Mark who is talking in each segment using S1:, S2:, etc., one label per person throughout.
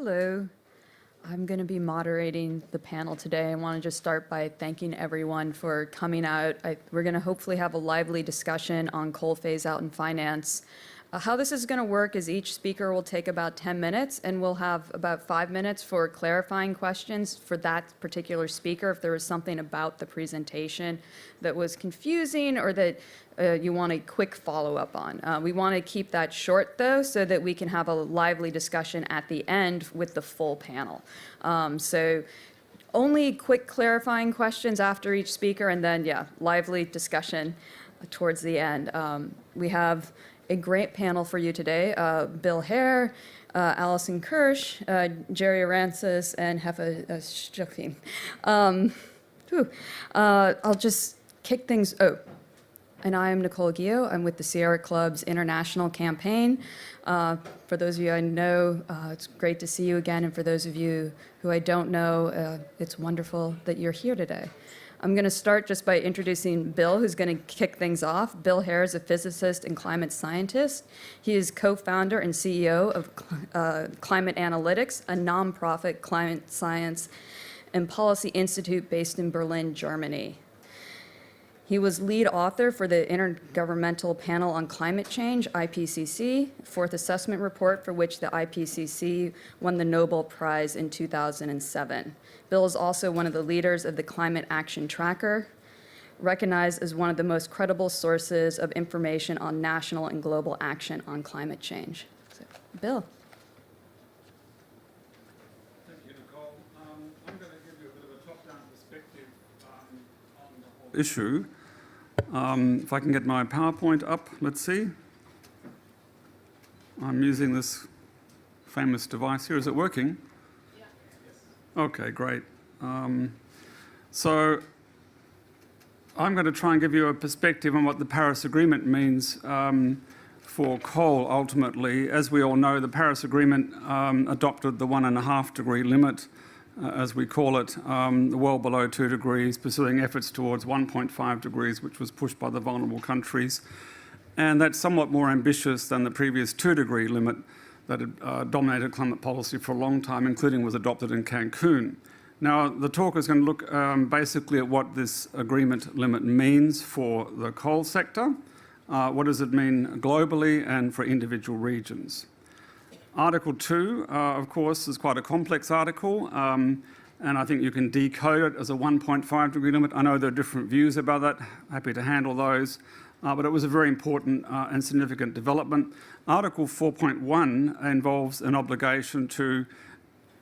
S1: Hello. I'm going to be moderating the panel today. I want to just start by thanking everyone for coming out. We're going to hopefully have a lively discussion on coal phase out in finance. How this is going to work is each speaker will take about 10 minutes, and we'll have about 5 minutes for clarifying questions for that particular speaker if there was something about the presentation that was confusing or that you want a quick follow-up on. We want to keep that short, though, so that we can have a lively discussion at the end with the full panel. So only quick clarifying questions after each speaker, and then, yeah, lively discussion towards the end. We have a great panel for you today. Bill Hare, Allison Kirsch, Jerry Aransas, and Heffa Schücking. I'll just kick things. And I am Nicole Guillot. I'm with the Sierra Club's international campaign. For those of you I know, it's great to see you again. And for those of you who I don't know, it's wonderful that you're here today. I'm going to start just by introducing Bill, who's going to kick things off. Bill Hare is a physicist and climate scientist. He is co-founder and CEO of Climate Analytics, a nonprofit climate science and policy institute based in Berlin, Germany. He was lead author for the Intergovernmental Panel on Climate Change, IPCC, fourth assessment report for which the IPCC won the Nobel Prize in 2007. Bill is also one of the leaders of the Climate Action Tracker, recognized as one of the most credible sources of information on national and global action on climate change. So, Bill.
S2: Thank you, Nicole. I'm going to give you a bit of a top-down perspective on the whole issue. If I can get my PowerPoint up, let's see. I'm using this famous device here. Is it working?
S3: Yeah.
S2: Okay, great. So I'm going to try and give you a perspective on what the Paris Agreement means for coal ultimately. As we all know, the Paris Agreement adopted the 1.5 degree limit, as we call it, well below 2 degrees, pursuing efforts towards 1.5 degrees, which was pushed by the vulnerable countries. And that's somewhat more ambitious than the previous 2 degree limit that had dominated climate policy for a long time, including was adopted in Cancun. Now, the talk is going to look basically at what this agreement limit means for the coal sector, what does it mean globally and for individual regions. Article 2, of course, is quite a complex article, and I think you can decode it as a 1.5 degree limit. I know there are different views about that. Happy to handle those. But it was a very important and significant development. Article 4.1 involves an obligation to,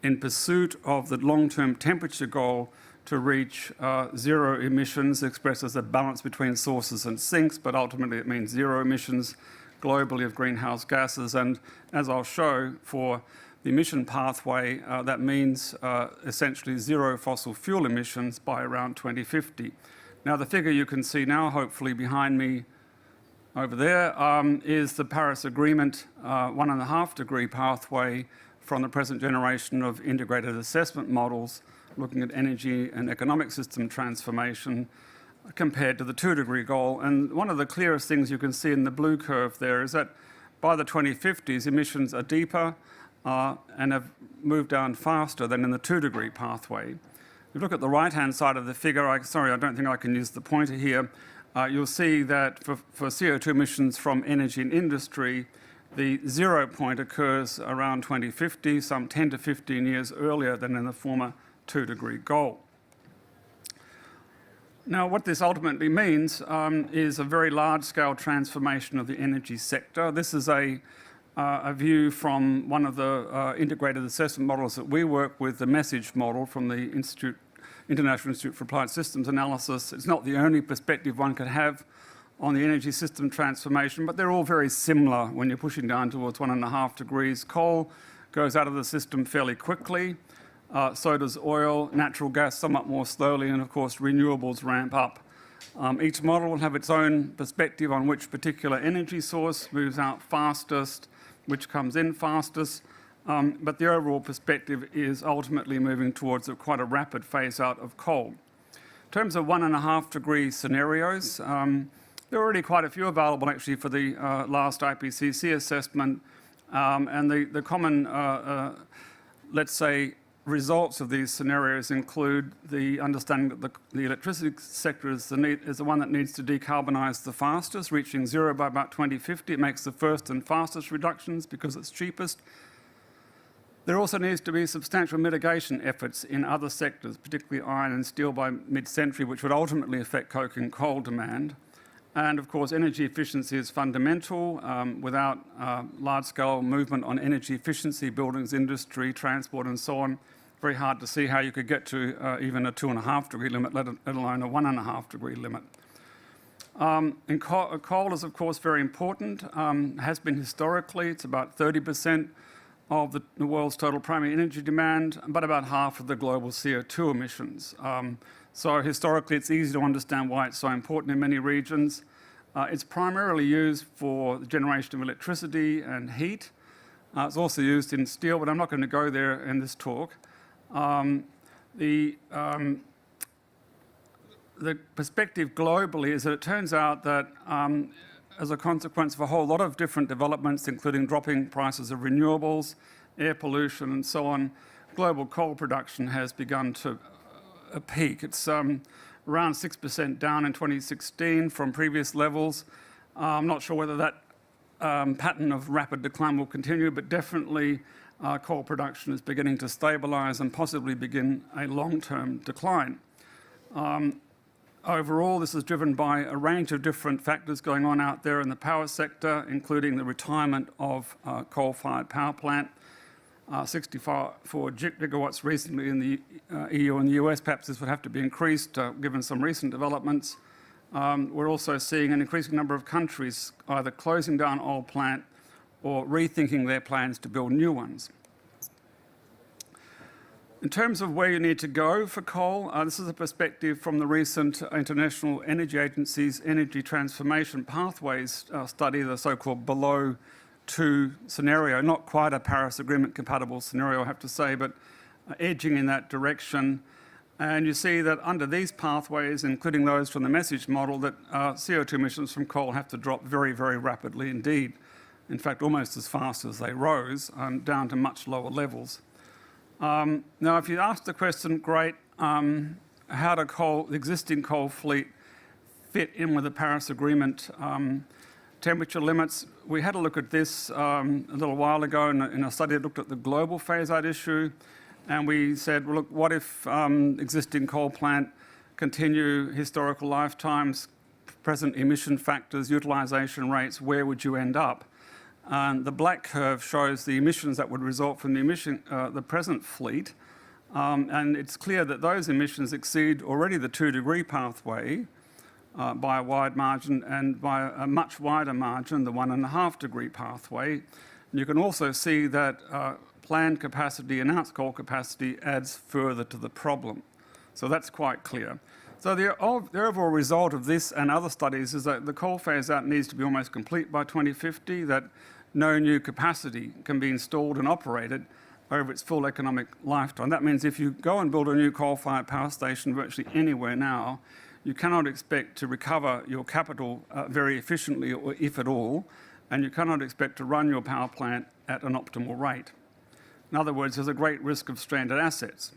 S2: in pursuit of the long-term temperature goal, to reach zero emissions, expressed as a balance between sources and sinks, but ultimately it means zero emissions globally of greenhouse gases. And as I'll show, for the emission pathway, that means essentially zero fossil fuel emissions by around 2050. Now, the figure you can see now, hopefully behind me over there, is the Paris Agreement 1.5 degree pathway from the present generation of integrated assessment models looking at energy and economic system transformation compared to the 2 degree goal. And one of the clearest things you can see in the blue curve there is that by the 2050s, emissions are deeper and have moved down faster than in the 2 degree pathway. If you look at the right-hand side of the figure, sorry, I don't think I can use the pointer here, you'll see that for CO2 emissions from energy and industry, the 0 point occurs around 2050, some 10 to 15 years earlier than in the former 2 degree goal. Now, what this ultimately means is a very large-scale transformation of the energy sector. This is a view from one of the integrated assessment models that we work with, the MESSAGE model from the International Institute for Applied Systems Analysis. It's not the only perspective one could have on the energy system transformation, but they're all very similar when you're pushing down towards 1.5 degrees. Coal goes out of the system fairly quickly. So does oil, natural gas somewhat more slowly, and of course renewables ramp up. Each model will have its own perspective on which particular energy source moves out fastest, which comes in fastest, but the overall perspective is ultimately moving towards quite a rapid phase out of coal. In terms of 1.5 degree scenarios, there are already quite a few available actually for the last IPCC assessment, and the common let's say, results of these scenarios include the understanding that the electricity sector is the one that needs to decarbonise the fastest, reaching zero by about 2050. It makes the first and fastest reductions because it's cheapest. There also needs to be substantial mitigation efforts in other sectors, particularly iron and steel by mid-century, which would ultimately affect coke and coal demand. And of course, energy efficiency is fundamental. Without large-scale movement on energy efficiency, buildings, industry, transport, and so on, very hard to see how you could get to even a 2.5 degree limit, let alone a 1.5 degree limit. Coal is, of course, very important, has been historically. It's about 30% of the world's total primary energy demand, but about half of the global CO2 emissions. So historically, it's easy to understand why it's so important in many regions. It's primarily used for the generation of electricity and heat. It's also used in steel, but I'm not going to go there in this talk. The perspective globally is that it turns out that as a consequence of a whole lot of different developments, including dropping prices of renewables, air pollution, and so on, global coal production has begun to peak. It's around 6% down in 2016 from previous levels. I'm not sure whether that pattern of rapid decline will continue, but definitely coal production is beginning to stabilise and possibly begin a long-term decline. Overall, this is driven by a range of different factors going on out there in the power sector, including the retirement of coal-fired power plant, 64 gigawatts recently in the EU and the US. Perhaps this would have to be increased given some recent developments. We're also seeing an increasing number of countries either closing down old plant or rethinking their plans to build new ones. In terms of where you need to go for coal, this is a perspective from the recent International Energy Agency's Energy Transformation Pathways study, the so-called below 2 scenario. Not quite a Paris Agreement compatible scenario, I have to say, but edging in that direction. And you see that under these pathways, including those from the message model, that CO2 emissions from coal have to drop very, very rapidly indeed. In fact, almost as fast as they rose, down to much lower levels. Now, if you ask the question, great, how do the existing coal fleet fit in with the Paris Agreement temperature limits? We had a look at this a little while ago in a study that looked at the global phase-out issue, and we said, well, look, what if existing coal plant continue historical lifetimes, present emission factors, utilisation rates, where would you end up? The black curve shows the emissions that would result from the present fleet, and it's clear that those emissions exceed already the 2-degree pathway by a wide margin, and by a much wider margin, the 1.5-degree pathway. And you can also see that planned capacity, announced coal capacity, adds further to the problem. So that's quite clear. So the overall result of this and other studies is that the coal phase-out needs to be almost complete by 2050, that no new capacity can be installed and operated over its full economic lifetime. That means if you go and build a new coal-fired power station virtually anywhere now, you cannot expect to recover your capital very efficiently, or if at all, and you cannot expect to run your power plant at an optimal rate. In other words, there's a great risk of stranded assets.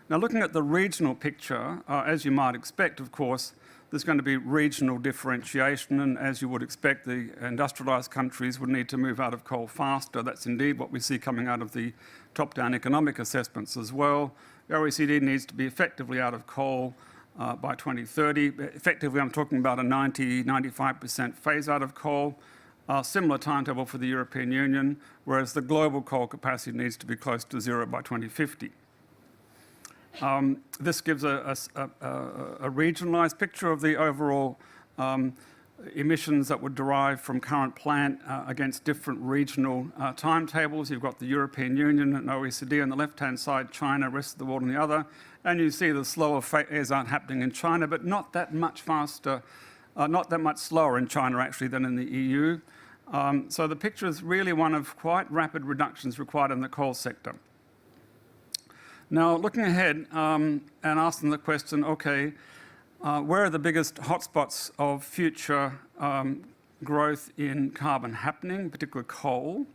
S2: Now, looking at the regional picture, as you might expect, of course, there's going to be regional differentiation, and as you would expect, the industrialised countries would need to move out of coal faster. That's indeed what we see coming out of the top-down economic assessments as well. The OECD needs to be effectively out of coal by 2030. Effectively, I'm talking about a 90–95% phase out of coal. Similar timetable for the European Union, whereas the global coal capacity needs to be close to zero by 2050. This gives a regionalised picture of the overall emissions that would derive from current plant against different regional timetables. You've got the European Union and OECD on the left-hand side, China, rest of the world on the other, and you see the slower phase-out happening in China, but not that much faster, not that much slower in China actually than in the EU. So the picture is really one of quite rapid reductions required in the coal sector. Now, looking ahead and asking the question, okay, where are the biggest hotspots of future growth in carbon happening, particularly coal?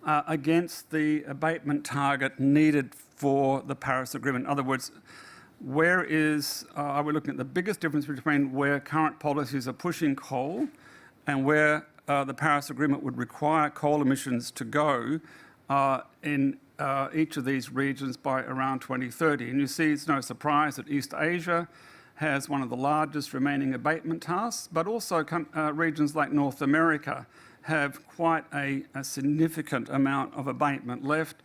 S2: against the abatement target needed for the Paris Agreement. In other words, where are we looking at the biggest difference between where current policies are pushing coal and where the Paris Agreement would require coal emissions to go in each of these regions by around 2030. And you see, it's no surprise that East Asia has one of the largest remaining abatement tasks, but also regions like North America have quite a significant amount of abatement left.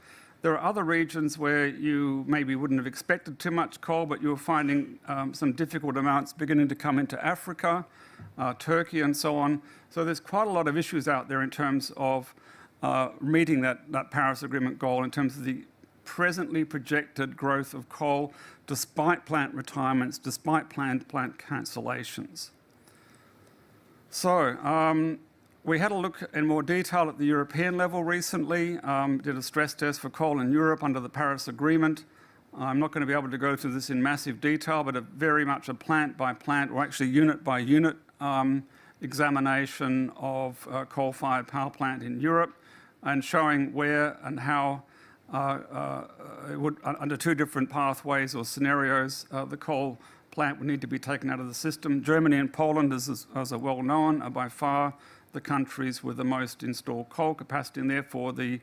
S2: There are other regions where you maybe wouldn't have expected too much coal, but you're finding some difficult amounts beginning to come into Africa, Turkey and so on. So there's quite a lot of issues out there in terms of meeting that Paris Agreement goal in terms of the presently projected growth of coal despite plant retirements, despite planned plant cancellations. So we had a look in more detail at the European level recently, did a stress test for coal in Europe under the Paris Agreement. I'm not going to be able to go through this in massive detail, but very much a plant by plant, or actually unit by unit examination of coal-fired power plant in Europe, and showing where and how it would, under two different pathways or scenarios, the coal plant would need to be taken out of the system. Germany and Poland, as are well known, are by far the countries with the most installed coal capacity and therefore the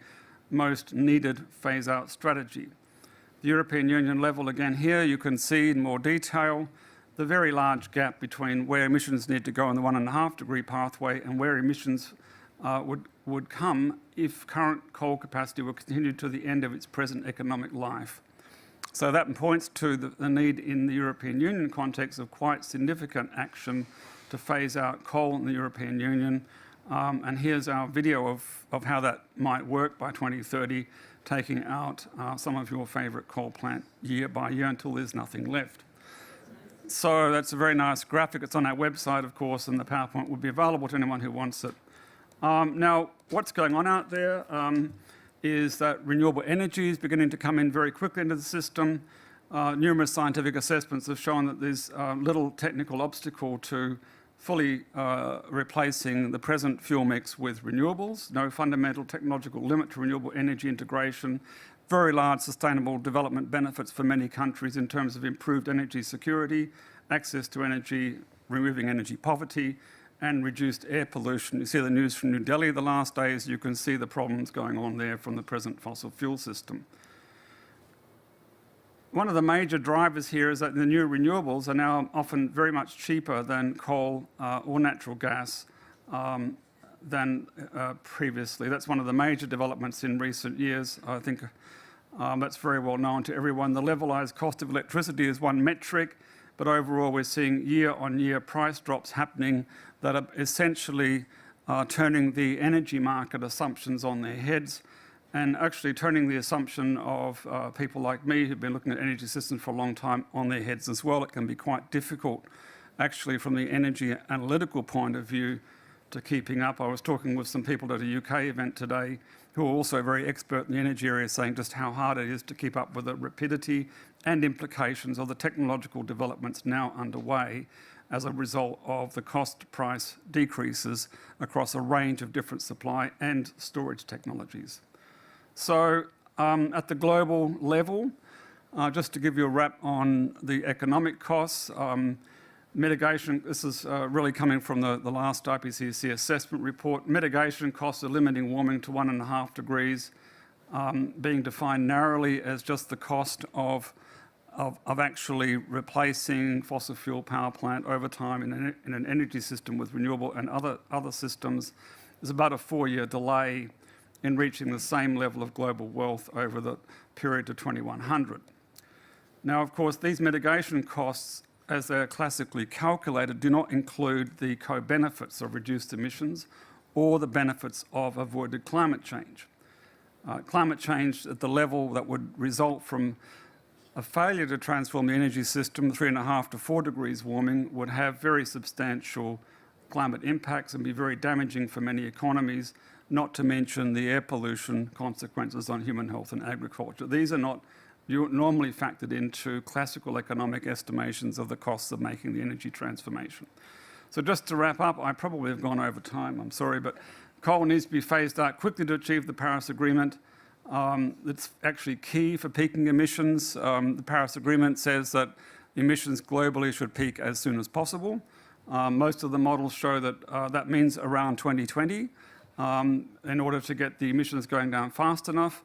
S2: most needed phase-out strategy. The European Union level, again here, you can see in more detail the very large gap between where emissions need to go in the 1.5 degree pathway and where emissions would come if current coal capacity will continue to the end of its present economic life. So that points to the need in the European Union context of quite significant action to phase out coal in the European Union. And here's our video of how that might work by 2030, taking out some of your favourite coal plant year by year until there's nothing left. So that's a very nice graphic. It's on our website, of course, and the PowerPoint will be available to anyone who wants it. Now, what's going on out there is that renewable energy is beginning to come in very quickly into the system. Numerous scientific assessments have shown that there's little technical obstacle to fully replacing the present fuel mix with renewables, no fundamental technological limit to renewable energy integration, very large sustainable development benefits for many countries in terms of improved energy security, access to energy, removing energy poverty, and reduced air pollution. You see the news from New Delhi the last days, you can see the problems going on there from the present fossil fuel system. One of the major drivers here is that the new renewables are now often very much cheaper than coal or natural gas than previously. That's one of the major developments in recent years. I think that's very well known to everyone. The levelised cost of electricity is one metric, but overall we're seeing year-on-year price drops happening that are essentially turning the energy market assumptions on their heads and actually turning the assumption of people like me who've been looking at energy systems for a long time on their heads as well. It can be quite difficult actually from the energy analytical point of view to keeping up. I was talking with some people at a UK event today who are also very expert in the energy area, saying just how hard it is to keep up with the rapidity and implications of the technological developments now underway as a result of the cost price decreases across a range of different supply and storage technologies. So at the global level, just to give you a wrap on the economic costs, mitigation, this is really coming from the last IPCC assessment report. Mitigation costs of limiting warming to 1.5 degrees being defined narrowly as just the cost of actually replacing fossil fuel power plant over time in an energy system with renewable and other systems. There's about a 4-year delay in reaching the same level of global wealth over the period to 2100. Now, of course, these mitigation costs, as they're classically calculated, do not include the co-benefits of reduced emissions or the benefits of avoided climate change. Climate change at the level that would result from a failure to transform the energy system, 3.5 to 4 degrees warming, would have very substantial climate impacts and be very damaging for many economies, not to mention the air pollution consequences on human health and agriculture. These are not normally factored into classical economic estimations of the costs of making the energy transformation. So just to wrap up, I probably have gone over time, I'm sorry, but coal needs to be phased out quickly to achieve the Paris Agreement. It's actually key for peaking emissions. The Paris Agreement says that emissions globally should peak as soon as possible. Most of the models show that that means around 2020 in order to get the emissions going down fast enough.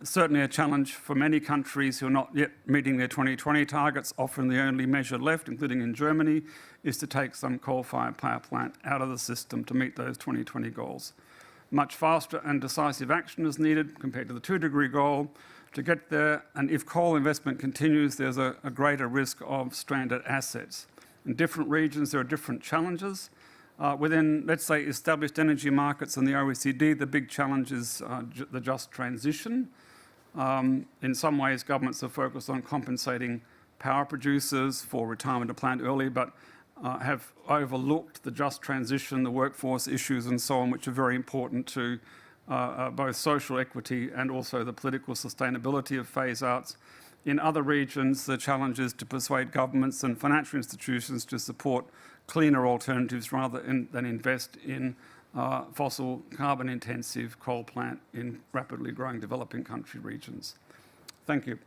S2: Certainly a challenge for many countries who are not yet meeting their 2020 targets. Often the only measure left, including in Germany, is to take some coal-fired power plant out of the system to meet those 2020 goals. Much faster and decisive action is needed compared to the 2-degree goal to get there, and if coal investment continues, there's a greater risk of stranded assets. In different regions, there are different challenges. Within, let's say, established energy markets in the OECD, the big challenge is the just transition. In some ways, governments are focused on compensating power producers for retirement of plant early, but have overlooked the just transition, the workforce issues and so on, which are very important to both social equity and also the political sustainability of phase-outs. In other regions, the challenge is to persuade governments and financial institutions to support cleaner alternatives rather than invest in fossil carbon-intensive coal plant in rapidly growing developing country regions. Thank you.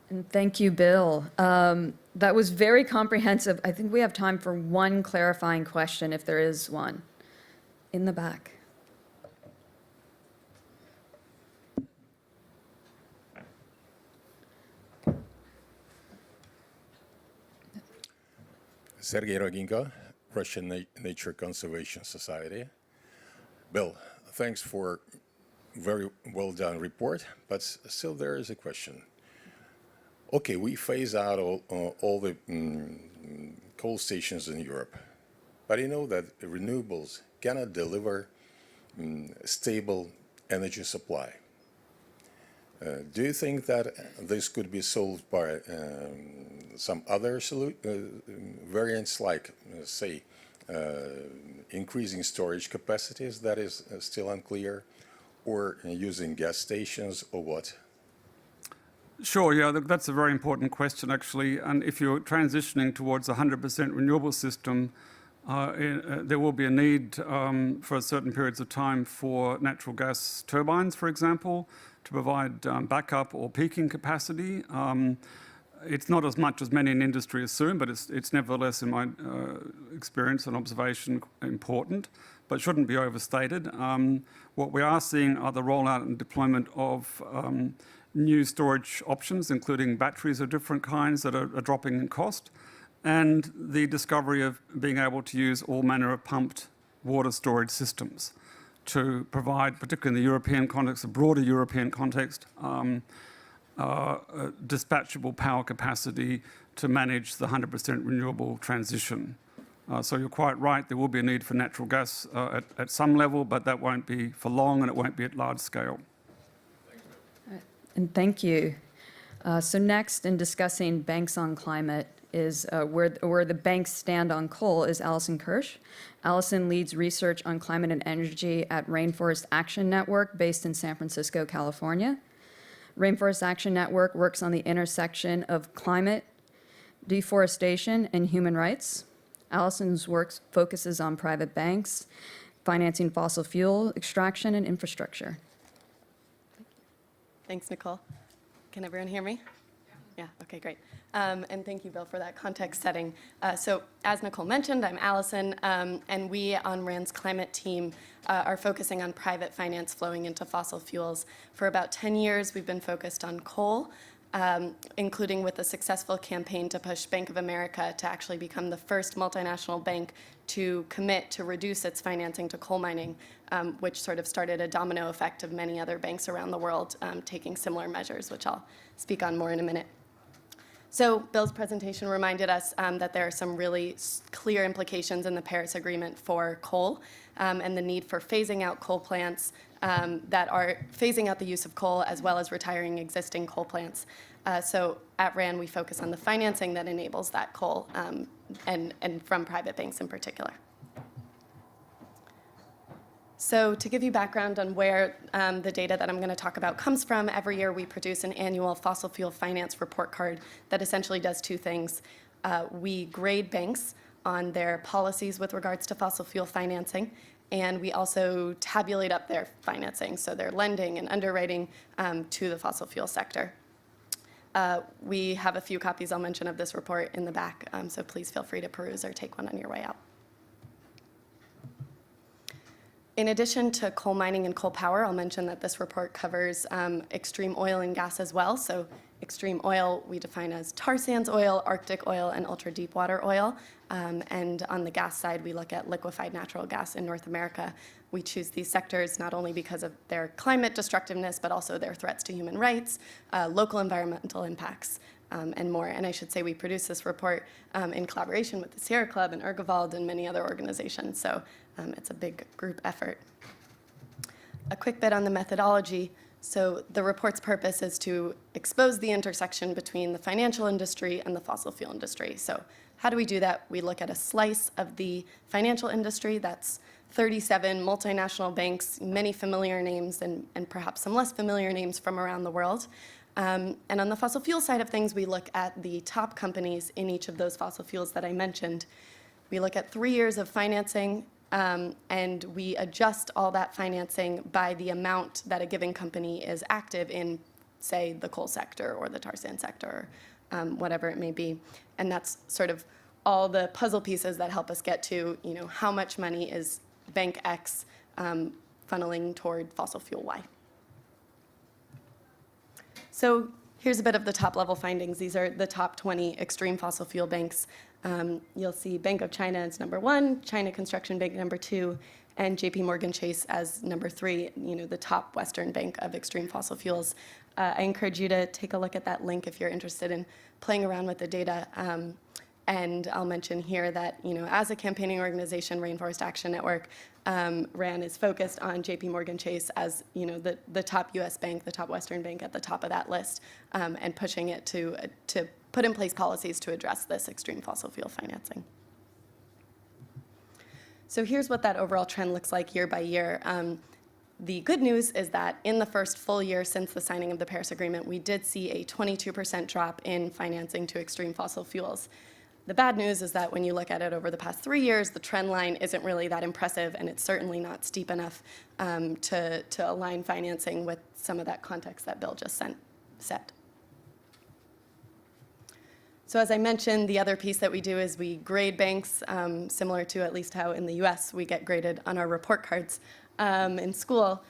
S1: And thank you, Bill. That was very comprehensive. I think we have time for one clarifying question, if there is one. In the back.
S3: Sergei Roginko, Russian Nature Conservation Society. Bill, thanks for very well done report, but still there is a question. Okay, we phase out all the coal stations in Europe, but you know that renewables cannot deliver stable energy supply. Do you think that this could be solved by some other variants, like, say, increasing storage capacities? That is still unclear, or using gas stations, or what?
S2: Sure, yeah, that's a very important question, actually. And if you're transitioning towards a 100% renewable system, there will be a need for certain periods of time for natural gas turbines, for example, to provide backup or peaking capacity. It's not as much as many in industry assume, but it's nevertheless, in my experience and observation, important, but shouldn't be overstated. What we are seeing are the rollout and deployment of new storage options, including batteries of different kinds that are dropping in cost, and the discovery of being able to use all manner of pumped water storage systems to provide, particularly in the European context, a broader European context, dispatchable power capacity to manage the 100% renewable transition. So you're quite right, there will be a need for natural gas at some level, but that won't be for long and it won't be at large scale.
S1: And thank you. So next, in discussing banks on climate, is where the banks stand on coal is Alison Kirsch. Alison leads research on climate and energy at Rainforest Action Network, based in San Francisco, California. Rainforest Action Network works on the intersection of climate, deforestation, and human rights. Alison's work focuses on private banks, financing fossil fuel extraction, and infrastructure.
S4: Thanks, Nicole. Can everyone hear me? Yeah, okay, great. And thank you, Bill, for that context setting. So as Nicole mentioned, I'm Alison, and we on RAND's climate team are focusing on private finance flowing into fossil fuels. For about 10 years, we've been focused on coal, including with a successful campaign to push Bank of America to actually become the first multinational bank to commit to reduce its financing to coal mining, which sort of started a domino effect of many other banks around the world taking similar measures, which I'll speak on more in a minute. So Bill's presentation reminded us that there are some really clear implications in the Paris Agreement for coal and the need for phasing out coal plants that are phasing out the use of coal as well as retiring existing coal plants. So at RAND, we focus on the financing that enables that coal and from private banks in particular. So to give you background on where the data that I'm going to talk about comes from, every year we produce an annual fossil fuel finance report card that essentially does two things. We grade banks on their policies with regards to fossil fuel financing, and we also tabulate up their financing, so their lending and underwriting to the fossil fuel sector. We have a few copies I'll mention of this report in the back, so please feel free to peruse or take one on your way out. In addition to coal mining and coal power, I'll mention that this report covers extreme oil and gas as well. So extreme oil we define as tar sands oil, Arctic oil, and ultra deep water oil. And on the gas side, we look at liquefied natural gas in North America. We choose these sectors not only because of their climate destructiveness, but also their threats to human rights, local environmental impacts, and more. And I should say we produce this report in collaboration with the Sierra Club and Urgewald and many other organizations. So it's a big group effort. A quick bit on the methodology. So the report's purpose is to expose the intersection between the financial industry and the fossil fuel industry. So how do we do that? We look at a slice of the financial industry. That's 37 multinational banks, many familiar names and perhaps some less familiar names from around the world. And on the fossil fuel side of things, we look at the top companies in each of those fossil fuels that I mentioned. We look at 3 years of financing, and we adjust all that financing by the amount that a given company is active in, say, the coal sector or the tar sand sector, whatever it may be. And that's sort of all the puzzle pieces that help us get to, how much money is Bank X funneling toward fossil fuel Y. So here's a bit of the top-level findings. These are the top 20 extreme fossil fuel banks. You'll see Bank of China as number 1, China Construction Bank number 2, and JP Morgan Chase as number 3, the top Western bank of extreme fossil fuels. I encourage you to take a look at that link if you're interested in playing around with the data. And I'll mention here that, as a campaigning organization, Rainforest Action Network, RAN is focused on JP Morgan Chase as, the top US bank, the top Western bank at the top of that list, and pushing it to put in place policies to address this extreme fossil fuel financing. So here's what that overall trend looks like year by year. The good news is that in the first full year since the signing of the Paris Agreement, we did see a 22% drop in financing to extreme fossil fuels. The bad news is that when you look at it over the past 3 years, the trend line isn't really that impressive, and it's certainly not steep enough to align financing with some of that context that Bill just set. So as I mentioned, the other piece that we do is we grade banks, similar to at least how in the US we get graded on our report cards in school.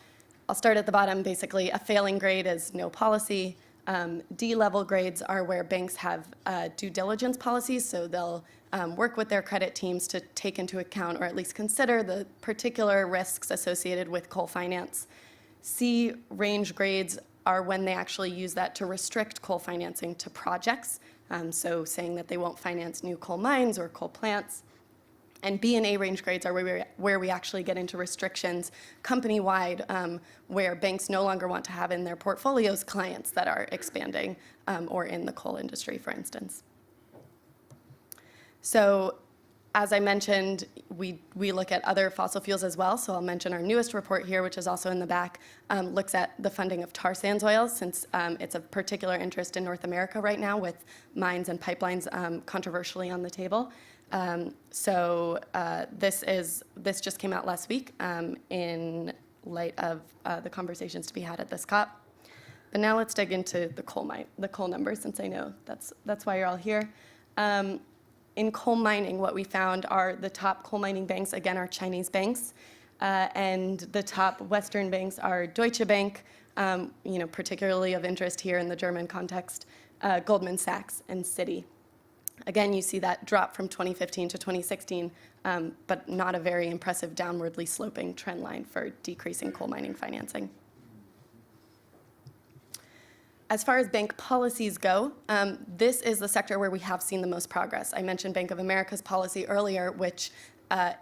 S4: I'll start at the bottom. Basically, a failing grade is no policy. D-level grades are where banks have due diligence policies, so they'll work with their credit teams to take into account or at least consider the particular risks associated with coal finance. C-range grades are when they actually use that to restrict coal financing to projects, so saying that they won't finance new coal mines or coal plants. And B and A range grades are where we actually get into restrictions company-wide, where banks no longer want to have in their portfolios clients that are expanding or in the coal industry, for instance. So as I mentioned, we look at other fossil fuels as well. So I'll mention our newest report here, which is also in the back, looks at the funding of tar sands oil, since it's of particular interest in North America right now with mines and pipelines controversially on the table. This just came out last week in light of the conversations to be had at this COP. But now let's dig into the coal numbers, since I know that's why you're all here. In coal mining, what we found are the top coal mining banks, again, are Chinese banks, and the top Western banks are Deutsche Bank, particularly of interest here in the German context, Goldman Sachs, and Citi. Again, you see that drop from 2015 to 2016, but not a very impressive downwardly sloping trend line for decreasing coal mining financing. As far as bank policies go, this is the sector where we have seen the most progress. I mentioned Bank of America's policy earlier, which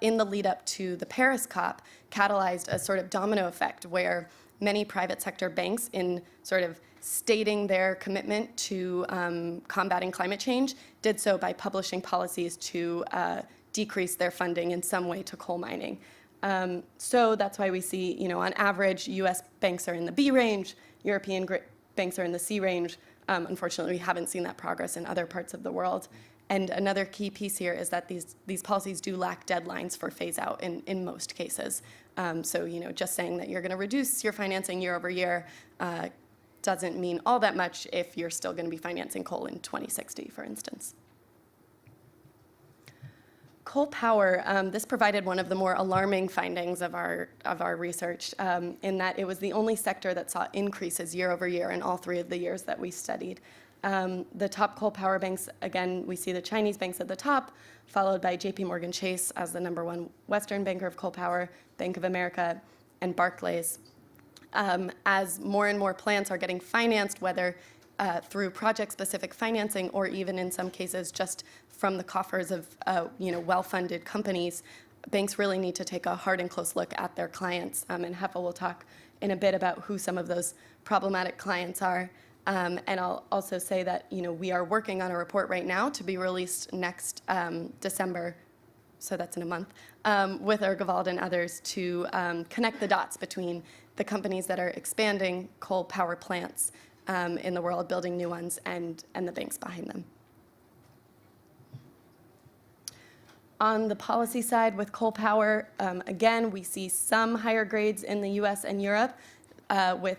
S4: in the lead up to the Paris COP catalyzed a sort of domino effect where many private sector banks, in sort of stating their commitment to combating climate change, did so by publishing policies to decrease their funding in some way to coal mining. So that's why we see, on average, US banks are in the B range, European banks are in the C range. Unfortunately, we haven't seen that progress in other parts of the world. And another key piece here is that these policies do lack deadlines for phase out in most cases. So, just saying that you're going to reduce your financing year over year doesn't mean all that much if you're still going to be financing coal in 2060, for instance. Coal power, this provided one of the more alarming findings of our research, in that it was the only sector that saw increases year over year in all 3 of the years that we studied. The top coal power banks, again, we see the Chinese banks at the top, followed by JP Morgan Chase as the #1 Western banker of coal power, Bank of America, and Barclays. As more and more plants are getting financed, whether through project-specific financing or even in some cases just from the coffers of well-funded companies, banks really need to take a hard and close look at their clients. And Heffa will talk in a bit about who some of those problematic clients are. And I'll also say that we are working on a report right now to be released next December, so that's in a month, with urgewald and others to connect the dots between the companies that are expanding coal power plants in the world, building new ones, and the banks behind them. On the policy side with coal power, again, we see some higher grades in the US and Europe with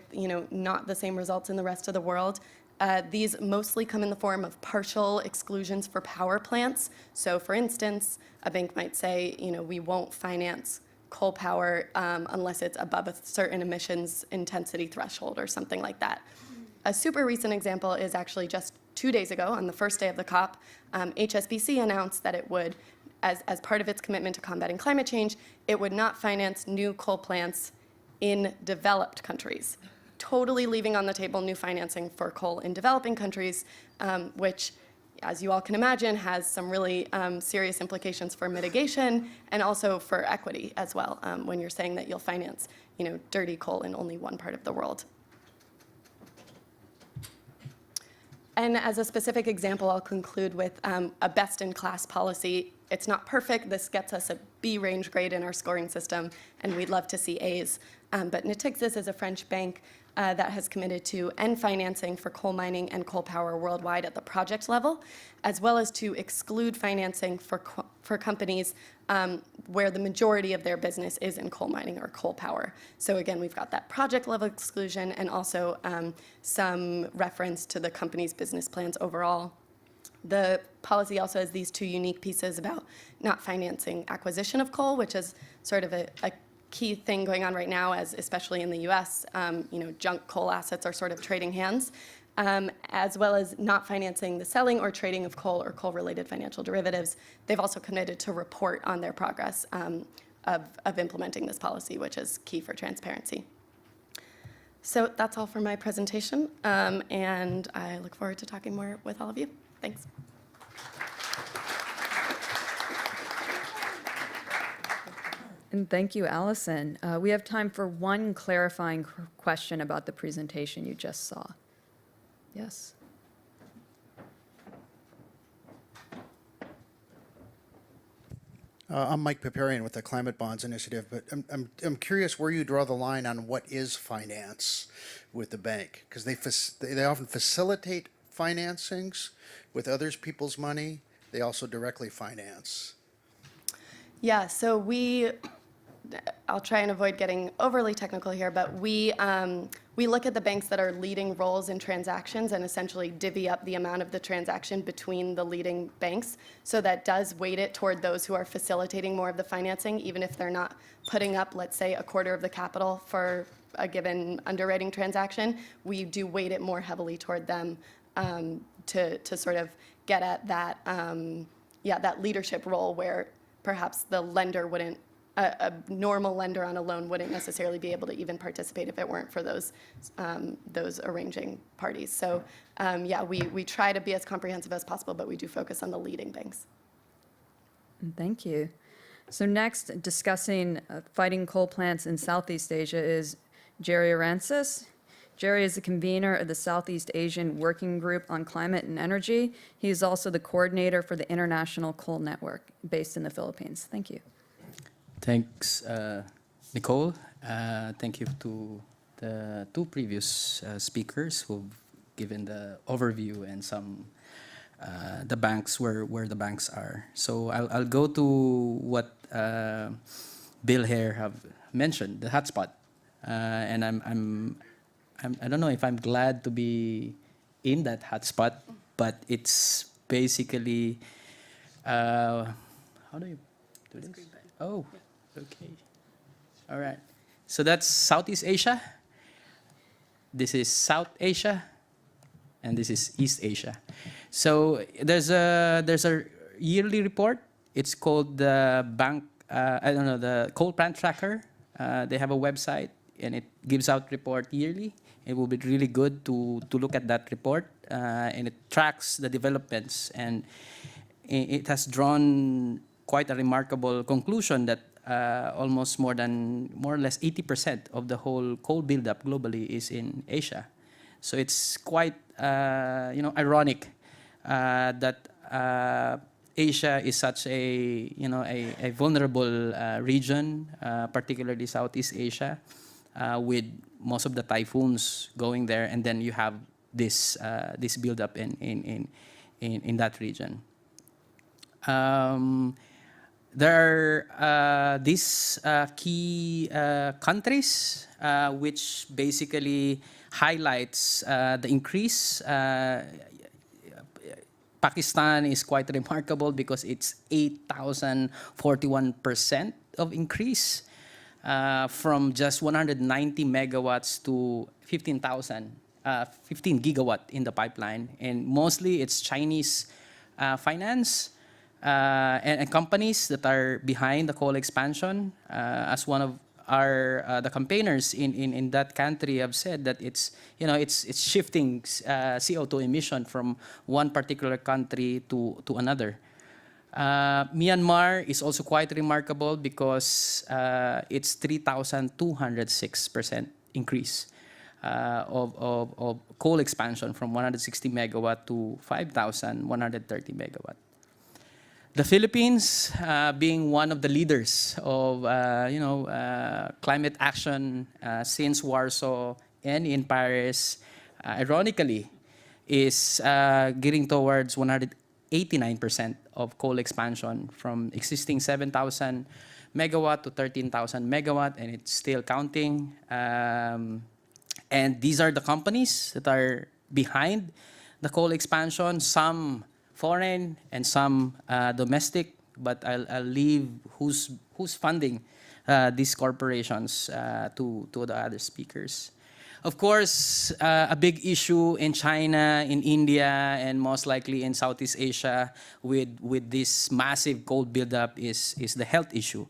S4: not the same results in the rest of the world. These mostly come in the form of partial exclusions for power plants. So for instance, a bank might say, we won't finance coal power unless it's above a certain emissions intensity threshold or something like that. A super recent example is actually just 2 days ago, on the first day of the COP, HSBC announced that it would, as part of its commitment to combating climate change, it would not finance new coal plants in developed countries, totally leaving on the table new financing for coal in developing countries, which, as you all can imagine, has some really serious implications for mitigation and also for equity as well, when you're saying that you'll finance dirty coal in only one part of the world. And as a specific example, I'll conclude with a best-in-class policy. It's not perfect. This gets us a B range grade in our scoring system, and we'd love to see A's. But Natixis is a French bank that has committed to end financing for coal mining and coal power worldwide at the project level, as well as to exclude financing for companies where the majority of their business is in coal mining or coal power. So again, we've got that project level exclusion and also some reference to the company's business plans overall. The policy also has these 2 unique pieces about not financing acquisition of coal, which is sort of a key thing going on right now, as especially in the US, junk coal assets are sort of trading hands, as well as not financing the selling or trading of coal or coal-related financial derivatives. They've also committed to report on their progress of implementing this policy, which is key for transparency. So that's all for my presentation, and I look forward to talking more with all of you. Thanks.
S1: And thank you, Allison. We have time for one clarifying question about the presentation you just saw. Yes.
S5: I'm Mike Piparian with the Climate Bonds Initiative, but I'm curious where you draw the line on what is finance with the bank, because they often facilitate financings with others people's money. They also directly finance.
S4: Yeah, so I'll try and avoid getting overly technical here, but we look at the banks that are leading roles in transactions and essentially divvy up the amount of the transaction between the leading banks. So that does weight it toward those who are facilitating more of the financing, even if they're not putting up, let's say, a quarter of the capital for a given underwriting transaction. We do weight it more heavily toward them to sort of get at that, that leadership role where perhaps the lender wouldn't, a normal lender on a loan wouldn't necessarily be able to even participate if it weren't for those arranging parties. So we try to be as comprehensive as possible, but we do focus on the leading banks.
S1: Thank you. So next, discussing fighting coal plants in Southeast Asia is Jerry Arancis. Jerry is the convener of the Southeast Asian Working Group on Climate and Energy. He is also the coordinator for the International Coal Network, based in the Philippines. Thank you.
S6: Thanks, Nicole. Thank you to the two previous speakers who've given the overview and some the banks where the banks are. So I'll go to what Bill here have mentioned, the hotspot, and I don't know if I'm glad to be in that hotspot, but it's basically how do you do this? Oh, okay, all right. So that's Southeast Asia. This is South Asia, and this is East Asia. So there's a yearly report. It's called the the Coal Plant Tracker. They have a website, and it gives out report yearly. It will be really good to look at that report, and it tracks the developments, and it has drawn quite a remarkable conclusion that almost more or less 80% of the whole coal buildup globally is in Asia. So it's quite ironic that Asia is such a vulnerable region, particularly Southeast Asia, with most of the typhoons going there, and then you have this buildup in that region. There are these key countries which basically highlights the increase. Pakistan is quite remarkable because it's 8,041% of increase from just 190 megawatts to 15 gigawatt in the pipeline, and mostly it's Chinese finance. And companies that are behind the coal expansion, as one of the campaigners in that country have said that it's shifting CO2 emission from one particular country to another. Myanmar is also quite remarkable because it's 3,206% increase of coal expansion from 160 megawatt to 5,130 megawatt. The Philippines, being one of the leaders of climate action since Warsaw and in Paris, ironically, is getting towards 189% of coal expansion from existing 7,000 megawatt to 13,000 megawatt, and it's still counting. And these are the companies that are behind the coal expansion. Some foreign and some domestic, but I'll leave who's funding these corporations to the other speakers. Of course, a big issue in China, in India, and most likely in Southeast Asia with this massive coal buildup is the health issue.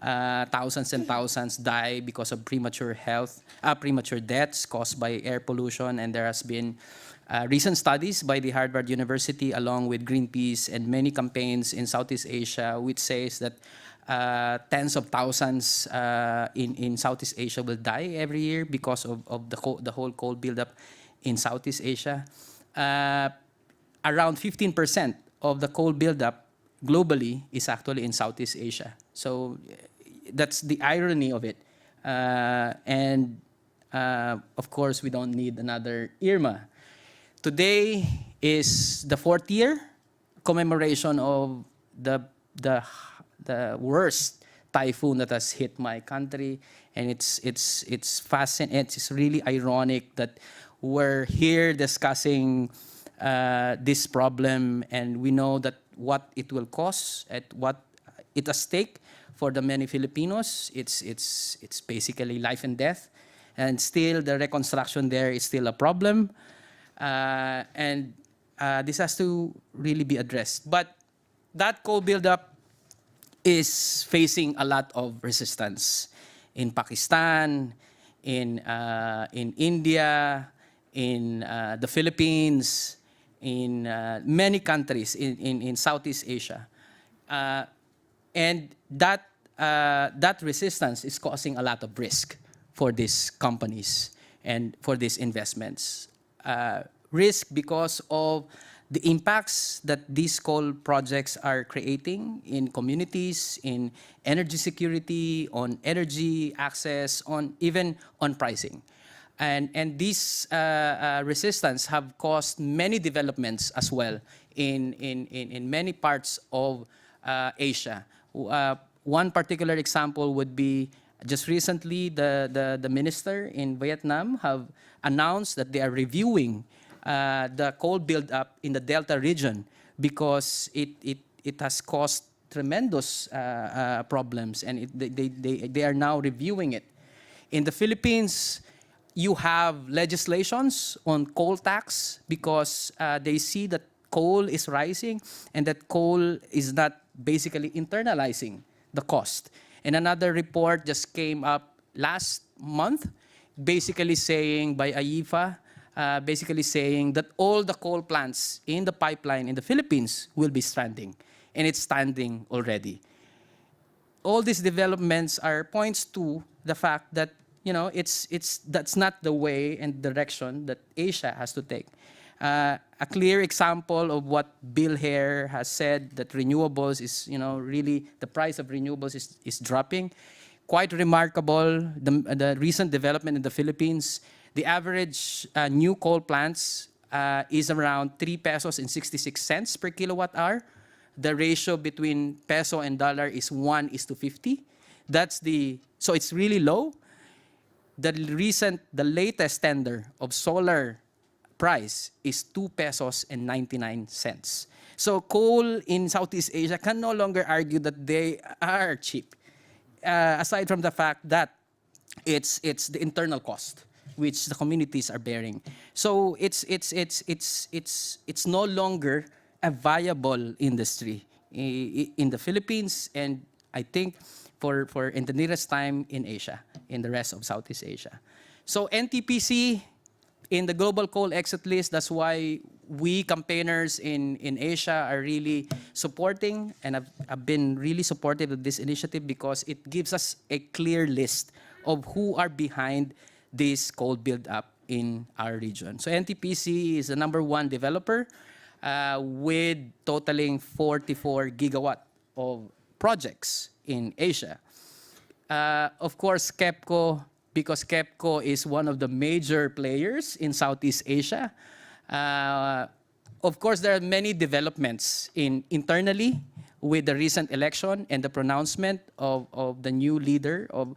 S6: Thousands and thousands die because of premature deaths caused by air pollution, and there has been recent studies by the Harvard University along with Greenpeace and many campaigns in Southeast Asia which says that tens of thousands in Southeast Asia will die every year because of the whole coal buildup in Southeast Asia. Around 15% of the coal buildup globally is actually in Southeast Asia. So that's the irony of it. And of course, we don't need another Irma. Today is the 4th year commemoration of the worst typhoon that has hit my country, and it's fascinating. It's really ironic that we're here discussing this problem, and we know that what it will cost, at what it at stake for the many Filipinos. It's basically life and death, and still the reconstruction there is still a problem. And this has to really be addressed. But that coal buildup is facing a lot of resistance in Pakistan, in India, in the Philippines, in many countries in Southeast Asia. And that resistance is causing a lot of risk for these companies and for these investments. Risk because of the impacts that these coal projects are creating in communities, in energy security, on energy access, even on pricing. And these resistance have caused many developments as well in many parts of Asia. One particular example would be just recently the minister in Vietnam have announced that they are reviewing the coal buildup in the Delta region because it has caused tremendous problems, and they are now reviewing it. In the Philippines, you have legislations on coal tax because they see that coal is rising and that coal is not basically internalizing the cost. And another report just came up last month, basically saying by AIFA, basically saying that all the coal plants in the pipeline in the Philippines will be stranding, and it's standing already. All these developments are points to the fact that that's not the way and direction that Asia has to take. A clear example of what Bill Hare has said, that renewables is, really the price of renewables is dropping. Quite remarkable, the recent development in the Philippines. The average new coal plants is around 3 pesos and 66 cents per kilowatt hour. The ratio between peso and dollar is 1:50. So it's really low. The latest tender of solar price is 2 pesos and 99 cents. So coal in Southeast Asia can no longer argue that they are cheap, aside from the fact that it's the internal cost which the communities are bearing. So it's no longer a viable industry in the Philippines, and I think for in the nearest time in Asia, in the rest of Southeast Asia. So NTPC in the global coal exit list, that's why we campaigners in Asia are really supporting, and have been really supportive of this initiative because it gives us a clear list of who are behind this coal build-up in our region. So NTPC is the #1 developer with totaling 44 gigawatt of projects in Asia. Of course, KEPCO, because KEPCO is one of the major players in Southeast Asia. Of course, there are many developments internally with the recent election and the pronouncement of the new leader of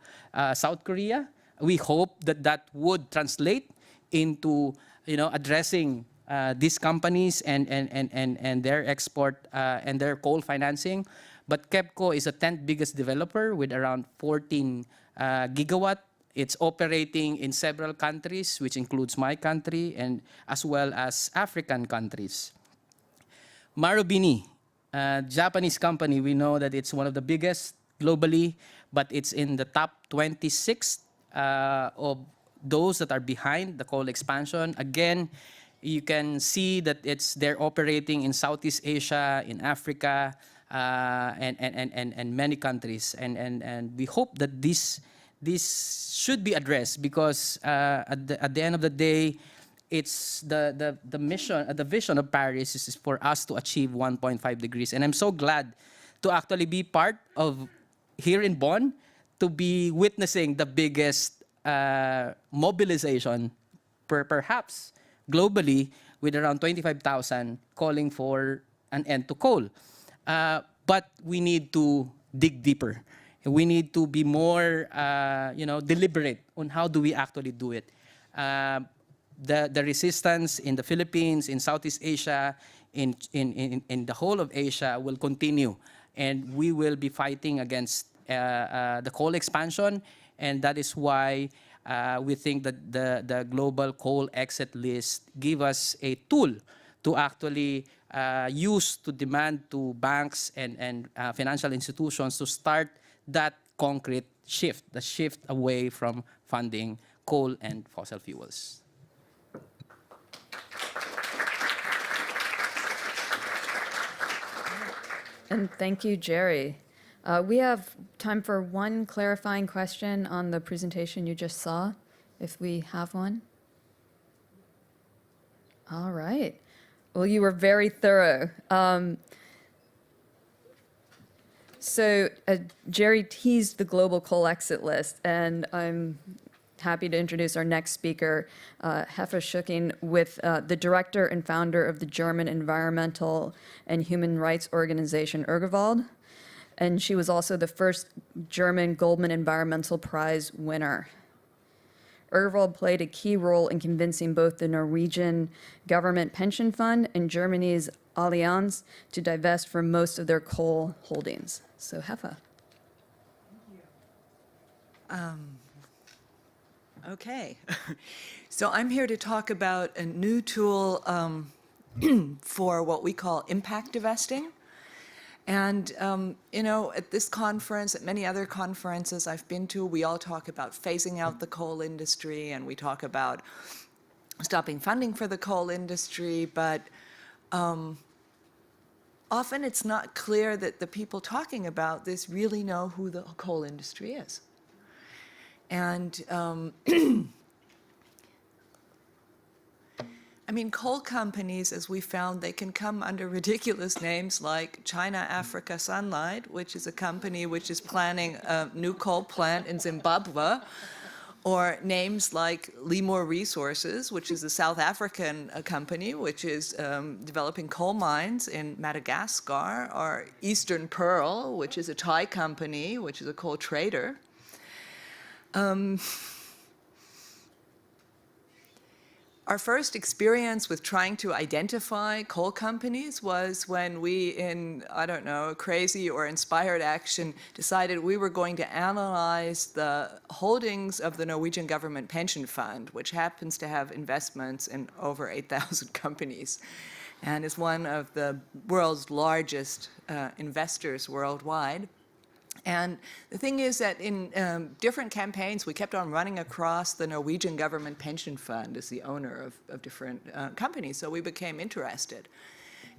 S6: South Korea. We hope that would translate into addressing these companies and their export and their coal financing. But KEPCO is the 10th biggest developer with around 14 gigawatt. It's operating in several countries, which includes my country, and as well as African countries. Marubeni, Japanese company, we know that it's one of the biggest globally, but it's in the top 26 of those that are behind the coal expansion. Again, you can see that they're operating in Southeast Asia, in Africa, and many countries. And we hope that this should be addressed because at the end of the day, it's the mission, the vision of Paris is for us to achieve 1.5 degrees. And I'm so glad to actually be part of here in Bonn, to be witnessing the biggest mobilization perhaps globally, with around 25,000 calling for an end to coal. But we need to dig deeper. We need to be more, deliberate on how do we actually do it. The resistance in the Philippines, in Southeast Asia, in the whole of Asia will continue, and we will be fighting against the coal expansion, and that is why we think that the global coal exit list give us a tool to actually use to demand to banks and financial institutions to start that concrete shift, the shift away from funding coal and fossil fuels.
S1: And thank you, Jerry. We have time for one clarifying question on the presentation you just saw, if we have one. All right. Well, you were very thorough. So Jerry teased the global coal exit list, and I'm happy to introduce our next speaker, Heffa Schücking, with the director and founder of the German environmental and human rights organization urgewald. And she was also the first German Goldman Environmental Prize winner. Urgewald played a key role in convincing both the Norwegian government pension fund and Germany's Allianz to divest from most of their coal holdings. So Heffa.
S7: Okay, so I'm here to talk about a new tool for what we call impact divesting. And, you know, at this conference, at many other conferences I've been to, we all talk about phasing out the coal industry, and we talk about stopping funding for the coal industry, but often it's not clear that the people talking about this really know who the coal industry is. And I mean, coal companies, as we found, they can come under ridiculous names like China Africa Sunlight, which is a company which is planning a new coal plant in Zimbabwe, or names like Limor Resources, which is a South African company which is developing coal mines in Madagascar, or Eastern Pearl, which is a Thai company which is a coal trader. Our first experience with trying to identify coal companies was when we, in, I don't know, crazy or inspired action, decided we were going to analyze the holdings of the Norwegian government pension fund, which happens to have investments in over 8,000 companies, and is one of the world's largest investors worldwide. And the thing is that in different campaigns, we kept on running across the Norwegian government pension fund as the owner of different companies, so we became interested.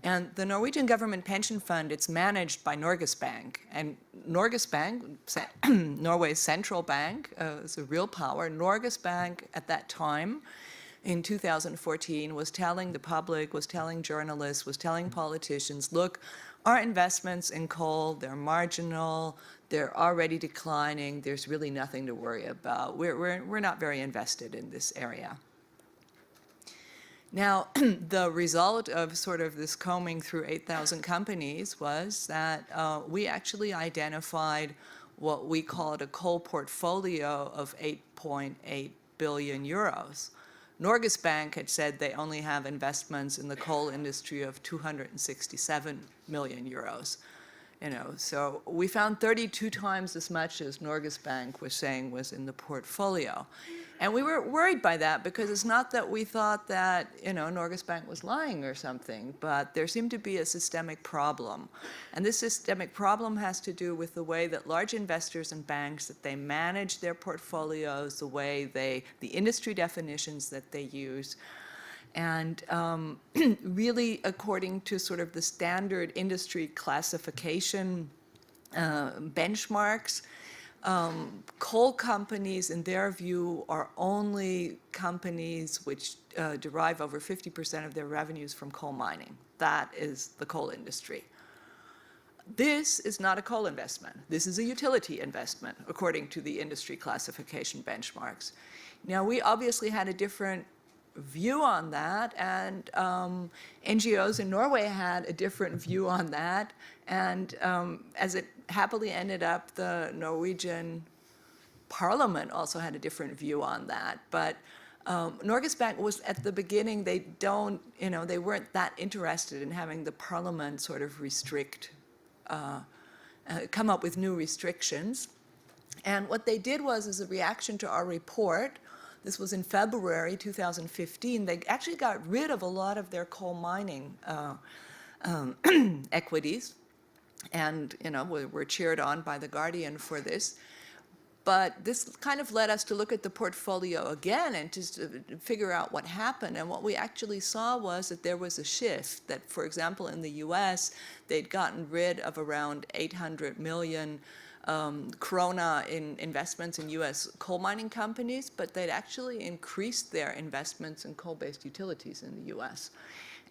S7: And the Norwegian government pension fund, it's managed by Norges Bank. And Norges Bank, Norway's central bank, is a real power. Norges Bank at that time, in 2014, was telling the public, was telling journalists, was telling politicians, look, our investments in coal, they're marginal, they're already declining, there's really nothing to worry about. We're not very invested in this area. Now, the result of sort of this combing through 8,000 companies was that we actually identified what we called a coal portfolio of 8.8 billion euros. Norges Bank had said they only have investments in the coal industry of 267 million euros. You know, so we found 32 times as much as Norges Bank was saying was in the portfolio. And we were worried by that because it's not that we thought that, you know, Norges Bank was lying or something, but there seemed to be a systemic problem. And this systemic problem has to do with the way that large investors and banks, that they manage their portfolios, the way the industry definitions that they use. And really, according to sort of the standard industry classification benchmarks, coal companies, in their view, are only companies which derive over 50% of their revenues from coal mining. That is the coal industry. This is not a coal investment. This is a utility investment, according to the industry classification benchmarks. Now, we obviously had a different view on that, and NGOs in Norway had a different view on that, and as it happily ended up, the Norwegian Parliament also had a different view on that. But Norges Bank was, at the beginning, they weren't that interested in having the Parliament sort of restrict, come up with new restrictions. And what they did was, as a reaction to our report, this was in February 2015, they actually got rid of a lot of their coal mining equities. And, you know, we're cheered on by The Guardian for this. But this kind of led us to look at the portfolio again and to figure out what happened. And what we actually saw was that there was a shift, that, for example, in the US, they'd gotten rid of around 800 million krona in investments in US coal mining companies, but they'd actually increased their investments in coal-based utilities in the US.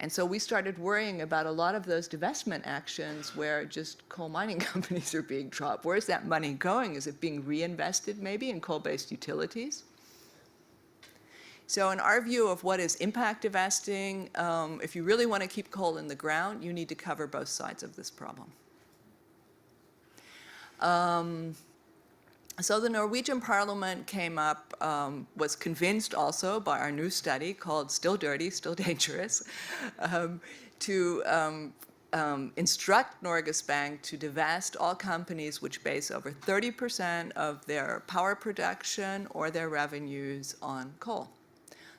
S7: And so we started worrying about a lot of those divestment actions where just coal mining companies are being dropped. Where's that money going? Is it being reinvested maybe in coal-based utilities? So in our view of what is impact divesting, if you really want to keep coal in the ground, you need to cover both sides of this problem. So the Norwegian Parliament came up, was convinced also by our new study called Still Dirty, Still Dangerous, to instruct Norges Bank to divest all companies which base over 30% of their power production or their revenues on coal.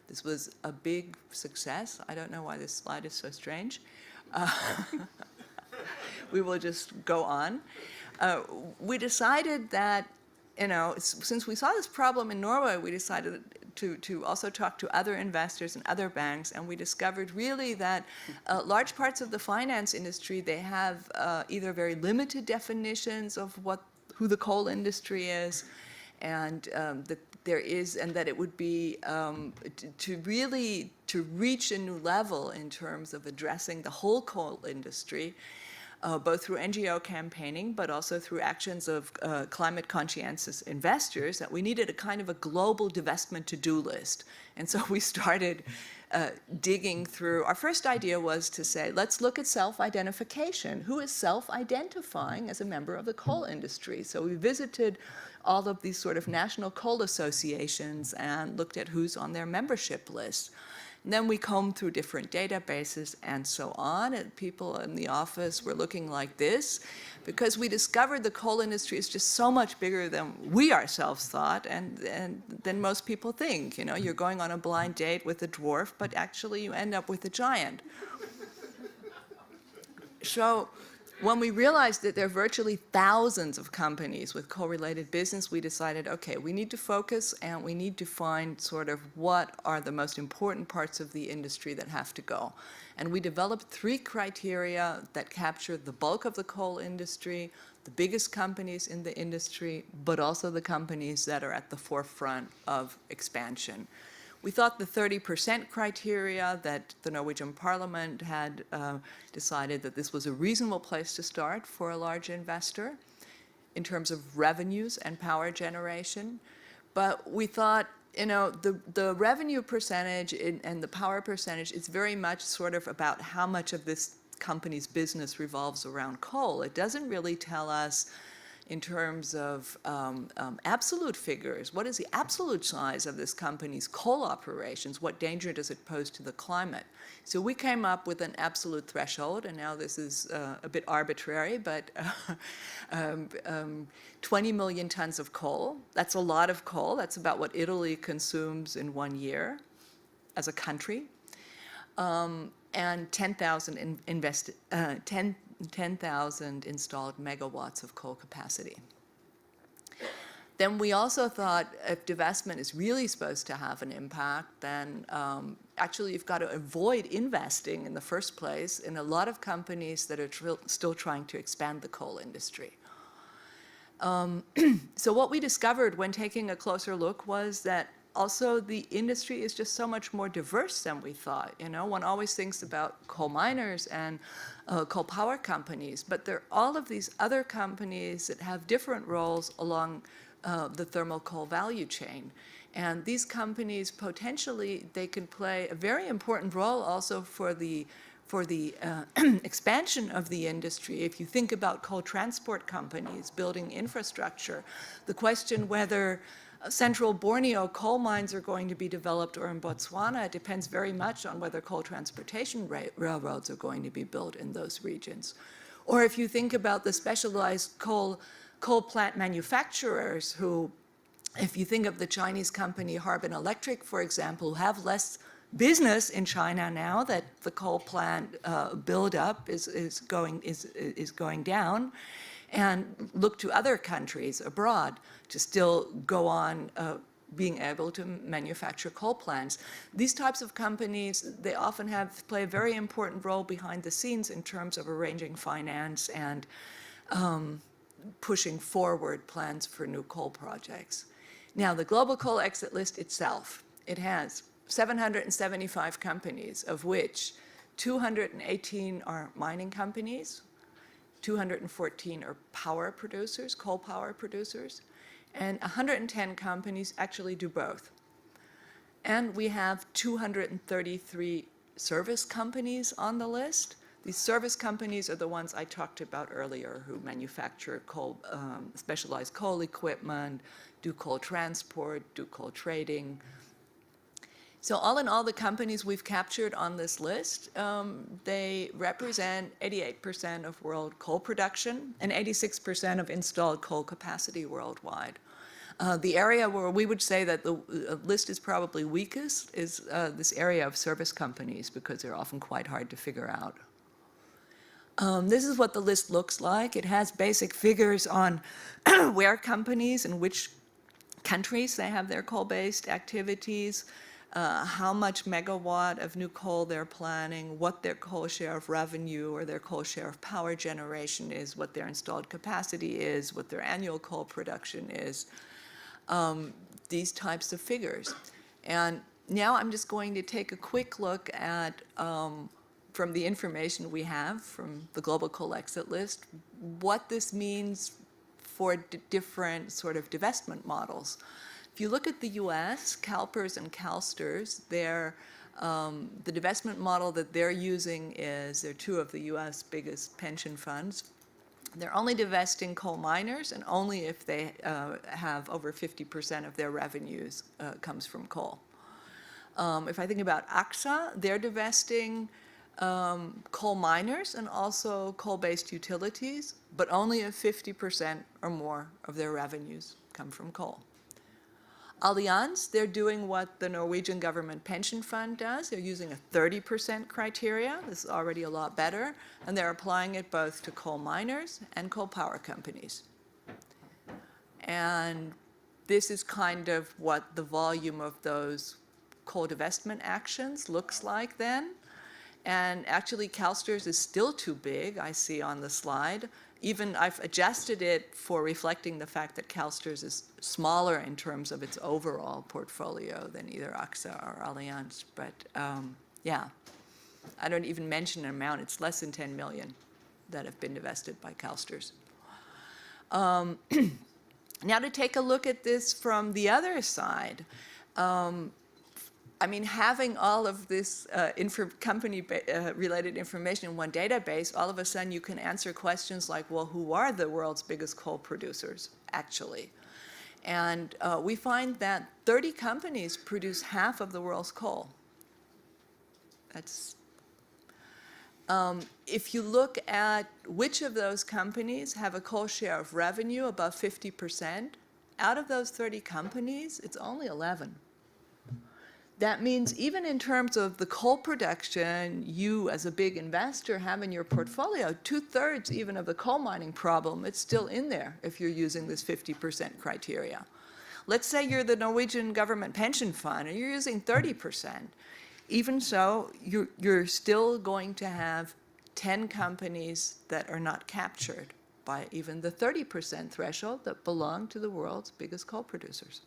S7: This was a big success. I don't know why this slide is so strange. We will just go on. We decided that, you know, since we saw this problem in Norway, we decided to also talk to other investors and other banks, and we discovered really that large parts of the finance industry, they have either very limited definitions of who the coal industry is, and that it would be to reach a new level in terms of addressing the whole coal industry, both through NGO campaigning, but also through actions of climate conscientious investors, that we needed a kind of a global divestment to-do list. And so we started digging through. Our first idea was to say, let's look at self-identification. Who is self-identifying as a member of the coal industry? So we visited all of these sort of national coal associations and looked at who's on their membership list. And then we combed through different databases and so on, and people in the office were looking like this, because we discovered the coal industry is just so much bigger than we ourselves thought, and than most people think. You know, you're going on a blind date with a dwarf, but actually you end up with a giant. So when we realized that there are virtually thousands of companies with coal-related business, we decided, okay, we need to focus and we need to find sort of what are the most important parts of the industry that have to go. And we developed 3 criteria that capture the bulk of the coal industry, the biggest companies in the industry, but also the companies that are at the forefront of expansion. We thought the 30% criteria that the Norwegian Parliament had decided that this was a reasonable place to start for a large investor in terms of revenues and power generation. But we thought, you know, the revenue percentage and the power percentage is very much sort of about how much of this company's business revolves around coal. It doesn't really tell us in terms of absolute figures. What is the absolute size of this company's coal operations? What danger does it pose to the climate? So we came up with an absolute threshold, and now this is a bit arbitrary, but 20 million tons of coal. That's a lot of coal. That's about what Italy consumes in 1 year as a country. And 10,000 10,000 installed megawatts of coal capacity. Then we also thought if divestment is really supposed to have an impact, then actually you've got to avoid investing in the first place in a lot of companies that are still trying to expand the coal industry. So what we discovered when taking a closer look was that also the industry is just so much more diverse than we thought. You know, one always thinks about coal miners and coal power companies, but there are all of these other companies that have different roles along the thermal coal value chain. And these companies, potentially, they can play a very important role also for the expansion of the industry. If you think about coal transport companies building infrastructure, the question whether central Borneo coal mines are going to be developed or in Botswana depends very much on whether coal transportation railroads are going to be built in those regions. Or if you think about the specialized coal plant manufacturers who, if you think of the Chinese company Harbin Electric, for example, who have less business in China now that the coal plant buildup is going down, and look to other countries abroad to still go on being able to manufacture coal plants. These types of companies, they often play a very important role behind the scenes in terms of arranging finance and pushing forward plans for new coal projects. Now, the global coal exit list itself, it has 775 companies, of which 218 are mining companies, 214 are power producers, coal power producers, and 110 companies actually do both. And we have 233 service companies on the list. These service companies are the ones I talked about earlier, who manufacture coal, specialized coal equipment, do coal transport, do coal trading. So all in all, the companies we've captured on this list, they represent 88% of world coal production and 86% of installed coal capacity worldwide. The area where we would say that the list is probably weakest is this area of service companies, because they're often quite hard to figure out. This is what the list looks like. It has basic figures on where companies and which countries they have their coal-based activities, how much megawatt of new coal they're planning, what their coal share of revenue or their coal share of power generation is, what their installed capacity is, what their annual coal production is, these types of figures. And now I'm just going to take a quick look at, from the information we have from the Global Coal Exit List, what this means for different sort of divestment models. If you look at the US, CalPERS and CalSTRS, the divestment model that they're using is, they're two of the US biggest pension funds. They're only divesting coal miners, and only if they have over 50% of their revenues comes from coal. If I think about AXA, they're divesting coal miners and also coal-based utilities, but only if 50% or more of their revenues come from coal. Allianz, they're doing what the Norwegian government pension fund does. They're using a 30% criteria. This is already a lot better. And they're applying it both to coal miners and coal power companies. And this is kind of what the volume of those coal divestment actions looks like then. And actually, CalSTRS is still too big, I see on the slide. Even I've adjusted it for reflecting the fact that CalSTRS is smaller in terms of its overall portfolio than either AXA or Allianz. But yeah, I don't even mention an amount. It's less than 10 million that have been divested by CalSTRS. Now to take a look at this from the other side. I mean, having all of this company-related information in one database, all of a sudden you can answer questions like, well, who are the world's biggest coal producers, actually? And we find that 30 companies produce half of the world's coal. That's, if you look at which of those companies have a coal share of revenue above 50%, out of those 30 companies, it's only 11. That means even in terms of the coal production you as a big investor have in your portfolio, 2/3 even of the coal mining problem, it's still in there if you're using this 50% criteria. Let's say you're the Norwegian government pension fund and you're using 30%. Even so, you're still going to have 10 companies that are not captured by even the 30% threshold that belong to the world's biggest coal producers.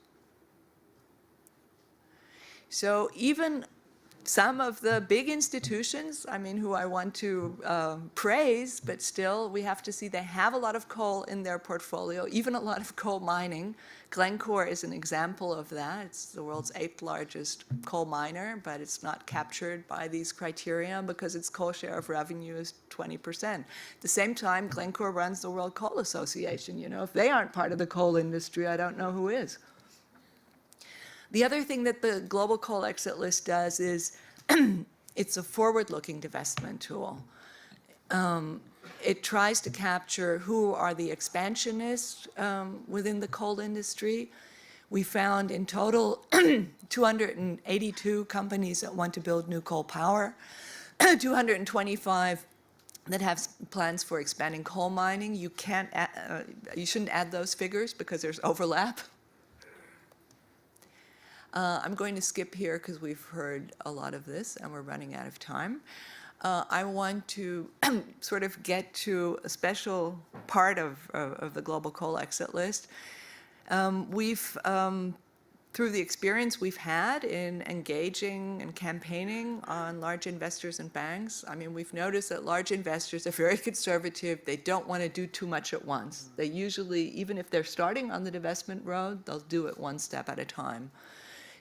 S7: So even some of the big institutions, I mean, who I want to praise, but still we have to see they have a lot of coal in their portfolio, even a lot of coal mining. Glencore is an example of that. It's the world's 8th largest coal miner, but it's not captured by these criteria because its coal share of revenue is 20%. At the same time, Glencore runs the World Coal Association. You know, if they aren't part of the coal industry, I don't know who is. The other thing that the Global Coal Exit List does is it's a forward-looking divestment tool. It tries to capture who are the expansionists within the coal industry. We found in total 282 companies that want to build new coal power, 225 that have plans for expanding coal mining. You shouldn't add those figures because there's overlap. I'm going to skip here because we've heard a lot of this and we're running out of time. I want to sort of get to a special part of the Global Coal Exit List. We've through the experience we've had in engaging and campaigning on large investors and banks, I mean, we've noticed that large investors are very conservative. They don't want to do too much at once. They usually, even if they're starting on the divestment road, they'll do it one step at a time.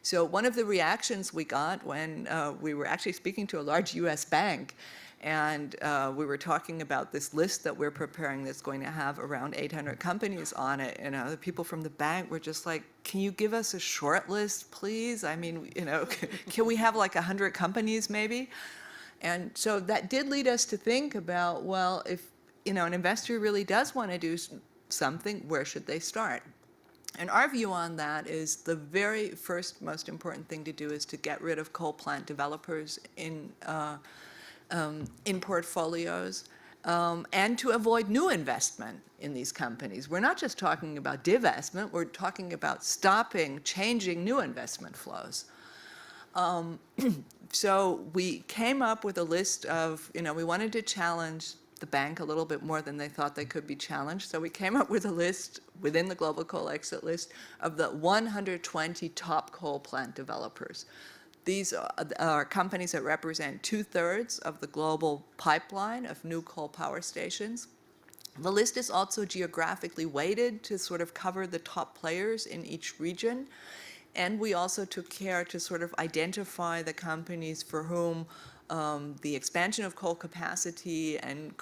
S7: So one of the reactions we got when we were actually speaking to a large US bank, and we were talking about this list that we're preparing that's going to have around 800 companies on it. You know, the people from the bank were just like, can you give us a short list, please? I mean, you know, can we have like 100 companies maybe? And so that did lead us to think about, well, if, you know, an investor really does want to do something, where should they start? And our view on that is the very first most important thing to do is to get rid of coal plant developers in portfolios, and to avoid new investment in these companies. We're not just talking about divestment, we're talking about stopping, changing new investment flows. So we came up with a list of, you know, we wanted to challenge the bank a little bit more than they thought they could be challenged. So we came up with a list within the Global Coal Exit List of the 120 top coal plant developers. These are companies that represent 2/3 of the global pipeline of new coal power stations. The list is also geographically weighted to sort of cover the top players in each region. And we also took care to sort of identify the companies for whom the expansion of coal capacity and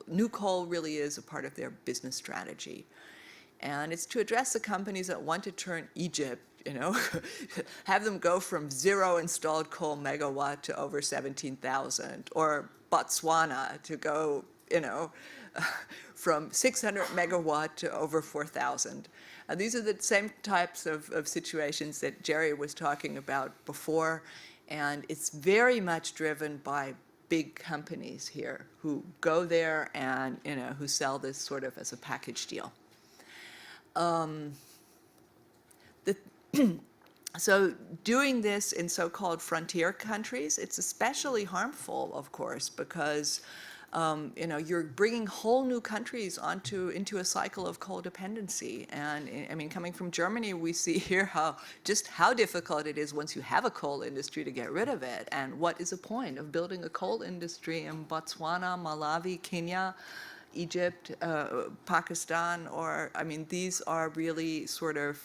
S7: new coal really is a part of their business strategy. And it's to address the companies that want to turn Egypt, you know, have them go from 0 installed coal megawatt to over 17,000, or Botswana to go, you know, from 600 megawatt to over 4,000. These are the same types of situations that Jerry was talking about before, and it's very much driven by big companies here who go there and, you know, who sell this sort of as a package deal. So doing this in so-called frontier countries, it's especially harmful, of course, because you know, you're bringing whole new countries into a cycle of coal dependency. And I mean, coming from Germany, we see here how difficult it is once you have a coal industry to get rid of it. And what is the point of building a coal industry in Botswana, Malawi, Kenya, Egypt, Pakistan, or, I mean, these are really sort of,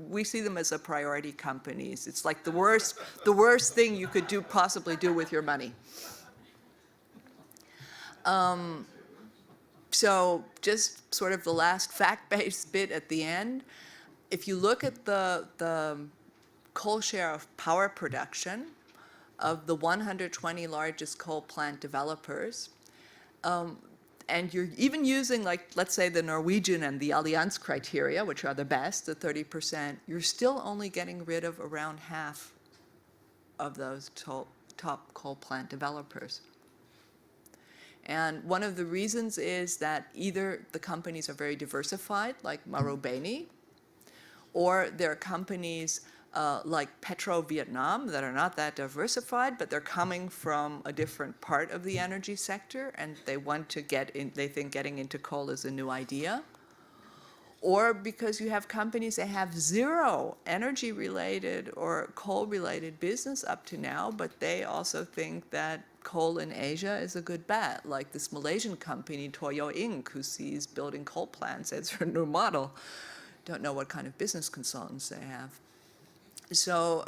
S7: we see them as a priority companies. It's like the worst thing you could possibly do with your money. So just sort of the last fact-based bit at the end, if you look at the coal share of power production of the 120 largest coal plant developers, and you're even using, like, let's say the Norwegian and the Allianz criteria, which are the best, the 30%, you're still only getting rid of around half of those top coal plant developers. And one of the reasons is that either the companies are very diversified, like Marubeni, or they're companies like Petro Vietnam that are not that diversified, but they're coming from a different part of the energy sector, and they want to get in, they think getting into coal is a new idea. Or because you have companies that have zero energy-related or coal-related business up to now, but they also think that coal in Asia is a good bet, like this Malaysian company, Toyo Inc., who sees building coal plants as their new model. Don't know what kind of business consultants they have. So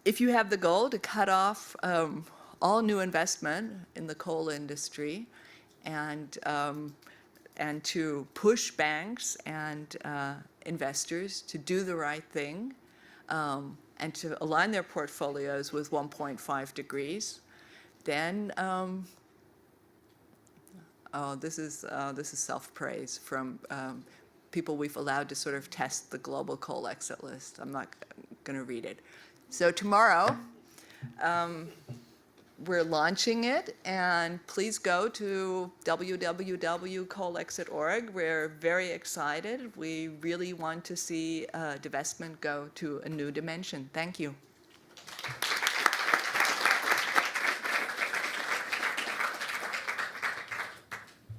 S7: if you have the goal to cut off all new investment in the coal industry and to push banks and investors to do the right thing and to align their portfolios with 1.5 degrees, then this is self-praise from people we've allowed to sort of test the global coal exit list. I'm not going to read it. So tomorrow, we're launching it, and please go to www.coalexit.org. We're very excited. We really want to see divestment go to a new dimension. Thank you.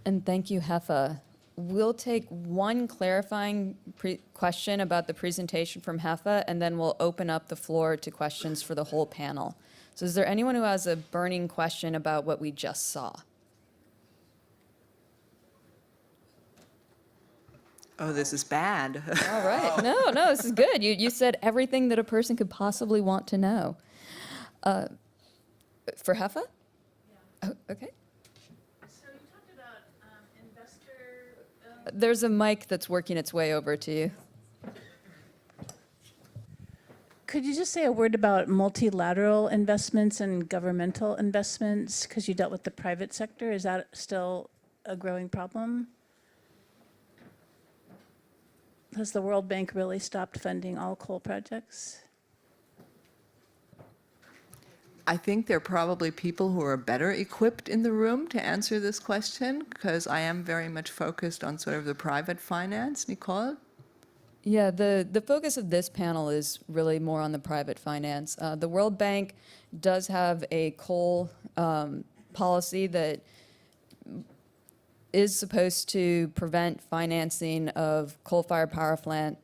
S1: And thank you, Heffa. We'll take one clarifying question about the presentation from Heffa, and then we'll open up the floor to questions for the whole panel. So is there anyone who has a burning question about what we just saw?
S7: Oh, this is bad.
S1: All right. No, this is good. You said everything that a person could possibly want to know. For Heffa? Yeah. Oh, okay.
S8: So you talked about investor.
S1: There's a mic that's working its way over to you.
S8: Could you just say a word about multilateral investments and governmental investments? Because you dealt with the private sector. Is that still a growing problem? Has the World Bank really stopped funding all coal projects?
S7: I think there are probably people who are better equipped in the room to answer this question, because I am very much focused on sort of the private finance. Nicole?
S1: Yeah, the focus of this panel is really more on the private finance. The World Bank does have a coal policy that is supposed to prevent financing of coal-fired power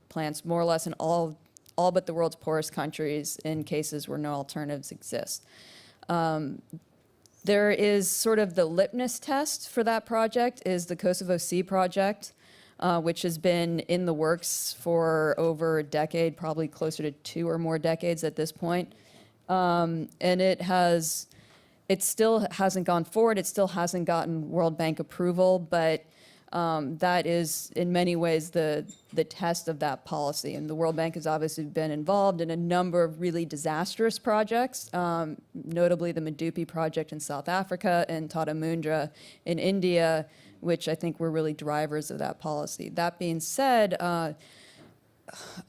S1: plants more or less in all but the world's poorest countries in cases where no alternatives exist. There is sort of the litmus test for that project is the Kosovo Sea project, which has been in the works for over a decade, probably closer to 2 or more decades at this point. And it still hasn't gone forward. It still hasn't gotten World Bank approval, but that is in many ways the test of that policy. And the World Bank has obviously been involved in a number of really disastrous projects, notably the Medupi project in South Africa and Tata Mundra in India, which I think were really drivers of that policy. That being said, oh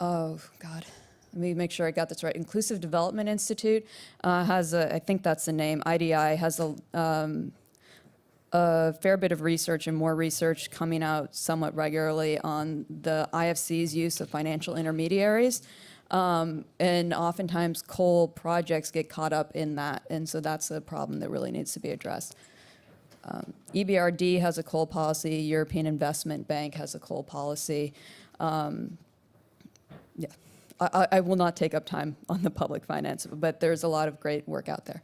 S1: God. Let me make sure I got this right. Inclusive Development Institute has I think that's the name, IDI, has a fair bit of research and more research coming out somewhat regularly on the IFC's use of financial intermediaries. And oftentimes coal projects get caught up in that. And so that's a problem that really needs to be addressed. EBRD has a coal policy. European Investment Bank has a coal policy. Yeah. I will not take up time on the public finance, but there's a lot of great work out there.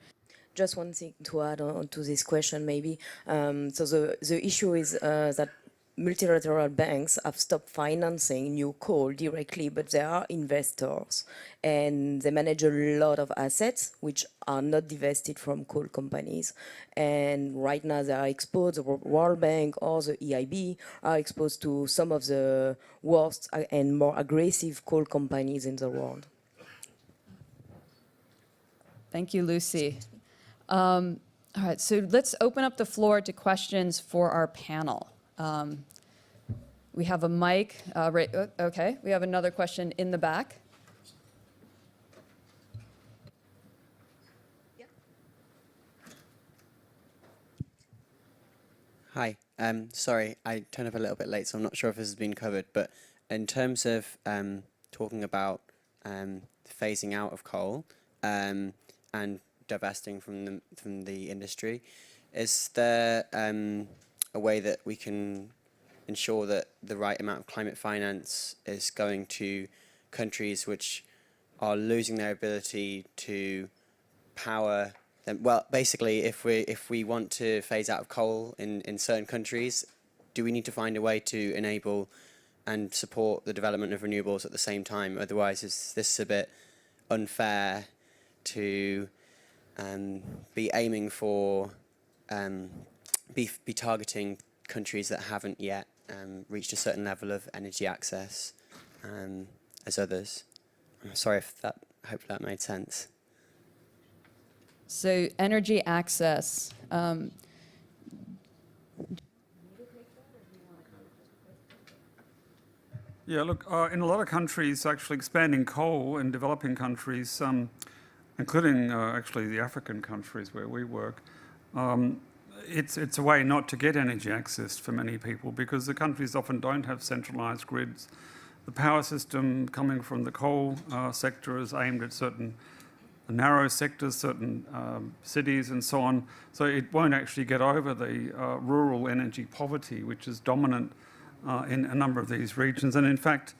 S9: Just one thing to add on to this question, maybe. So the issue is that multilateral banks have stopped financing new coal directly, but they are investors, and they manage a lot of assets which are not divested from coal companies. And right now they are exposed, the World Bank or the EIB are exposed to some of the worst and more aggressive coal companies in the world.
S1: Thank you, Lucy. All right, so let's open up the floor to questions for our panel. We have a mic. Right, okay, we have another question in the back.
S10: Hi, sorry, I turned up a little bit late, so I'm not sure if this has been covered, but in terms of talking about phasing out of coal and divesting from the industry, is there a way that we can ensure that the right amount of climate finance is going to countries which are losing their ability to power them? Well, basically, if we want to phase out of coal in certain countries, do we need to find a way to enable and support the development of renewables at the same time? Otherwise, is this a bit unfair to be aiming for, be targeting countries that haven't yet reached a certain level of energy access as others? I'm sorry if that, I hope that made sense.
S1: So energy access.
S2: Yeah, look, in a lot of countries, actually expanding coal in developing countries, including actually the African countries where we work, it's a way not to get energy access for many people because the countries often don't have centralised grids. The power system coming from the coal sector is aimed at certain narrow sectors, certain cities and so on. So it won't actually get over the rural energy poverty, which is dominant in a number of these regions. And in fact,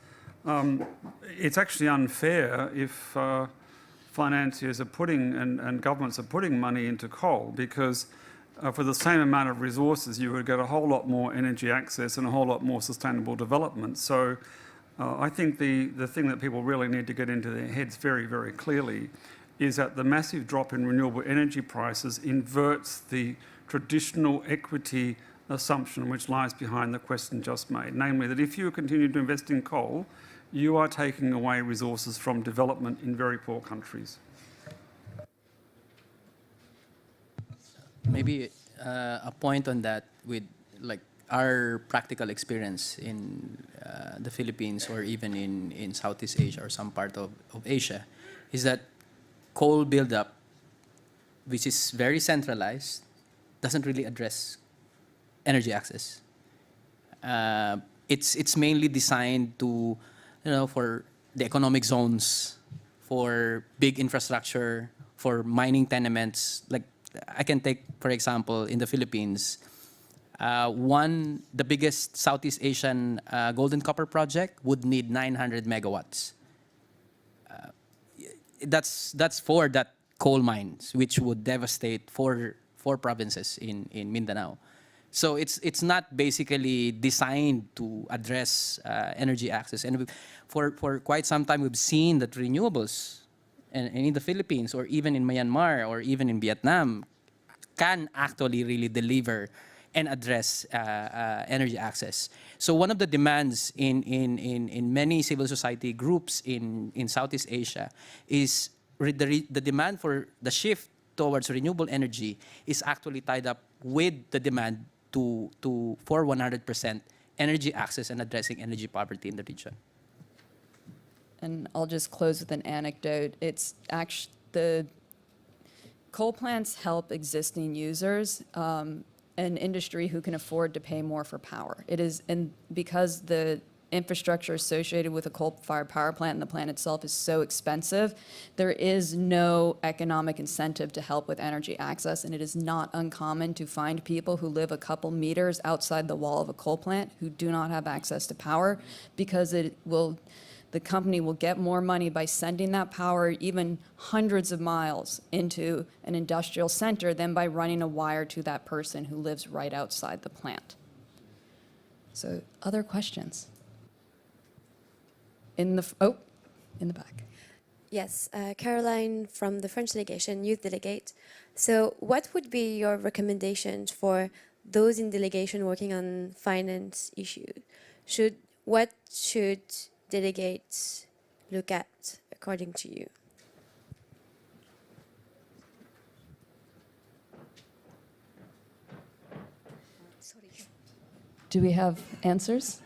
S2: it's actually unfair if financiers are putting and governments are putting money into coal, because for the same amount of resources you would get a whole lot more energy access and a whole lot more sustainable development. So I think the thing that people really need to get into their heads very, very clearly is that the massive drop in renewable energy prices inverts the traditional equity assumption which lies behind the question just made, namely that if you continue to invest in coal, you are taking away resources from development in very poor countries.
S6: Maybe a point on that with like our practical experience in the Philippines or even in Southeast Asia or some part of Asia is that coal buildup, which is very centralized, doesn't really address energy access. It's mainly designed to, for the economic zones, for big infrastructure, for mining tenements. Like I can take, for example, in the Philippines, the biggest Southeast Asian gold and copper project would need 900 megawatts. That's for that coal mines, which would devastate four provinces in Mindanao. So it's not basically designed to address energy access. And for quite some time, we've seen that renewables, and in the Philippines or even in Myanmar or even in Vietnam, can actually really deliver and address energy access. So one of the demands in many civil society groups in Southeast Asia is the demand for the shift towards renewable energy is actually tied up with the demand for 100% energy access and addressing energy poverty in the region.
S1: And I'll just close with an anecdote. It's actually the coal plants help existing users, an industry who can afford to pay more for power. It is, and because the infrastructure associated with a coal-fired power plant and the plant itself is so expensive, there is no economic incentive to help with energy access, and it is not uncommon to find people who live a couple meters outside the wall of a coal plant who do not have access to power because the company will get more money by sending that power even hundreds of miles into an industrial center than by running a wire to that person who lives right outside the plant. So, other questions? In the back.
S11: Yes, Caroline from the French delegation, youth delegate. So what would be your recommendations for those in delegation working on finance issues? What should delegates look at according to you?
S1: Do we have answers?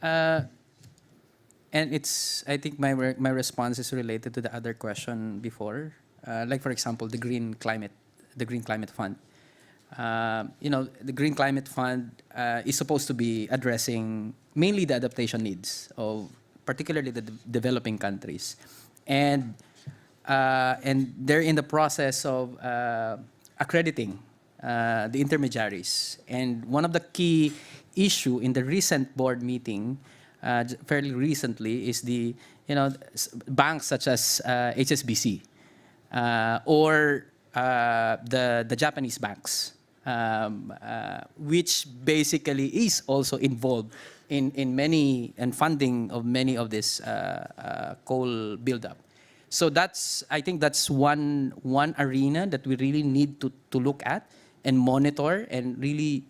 S6: And I think my response is related to the other question before. Like for example, the Green Climate Fund. The Green Climate Fund is supposed to be addressing mainly the adaptation needs of particularly the developing countries, and they're in the process of accrediting the intermediaries. And one of the key issue in the recent board meeting, fairly recently, is the banks such as HSBC or the Japanese banks, which basically is also involved in many and funding of many of this coal buildup. So I think that's one arena that we really need to look at and monitor and really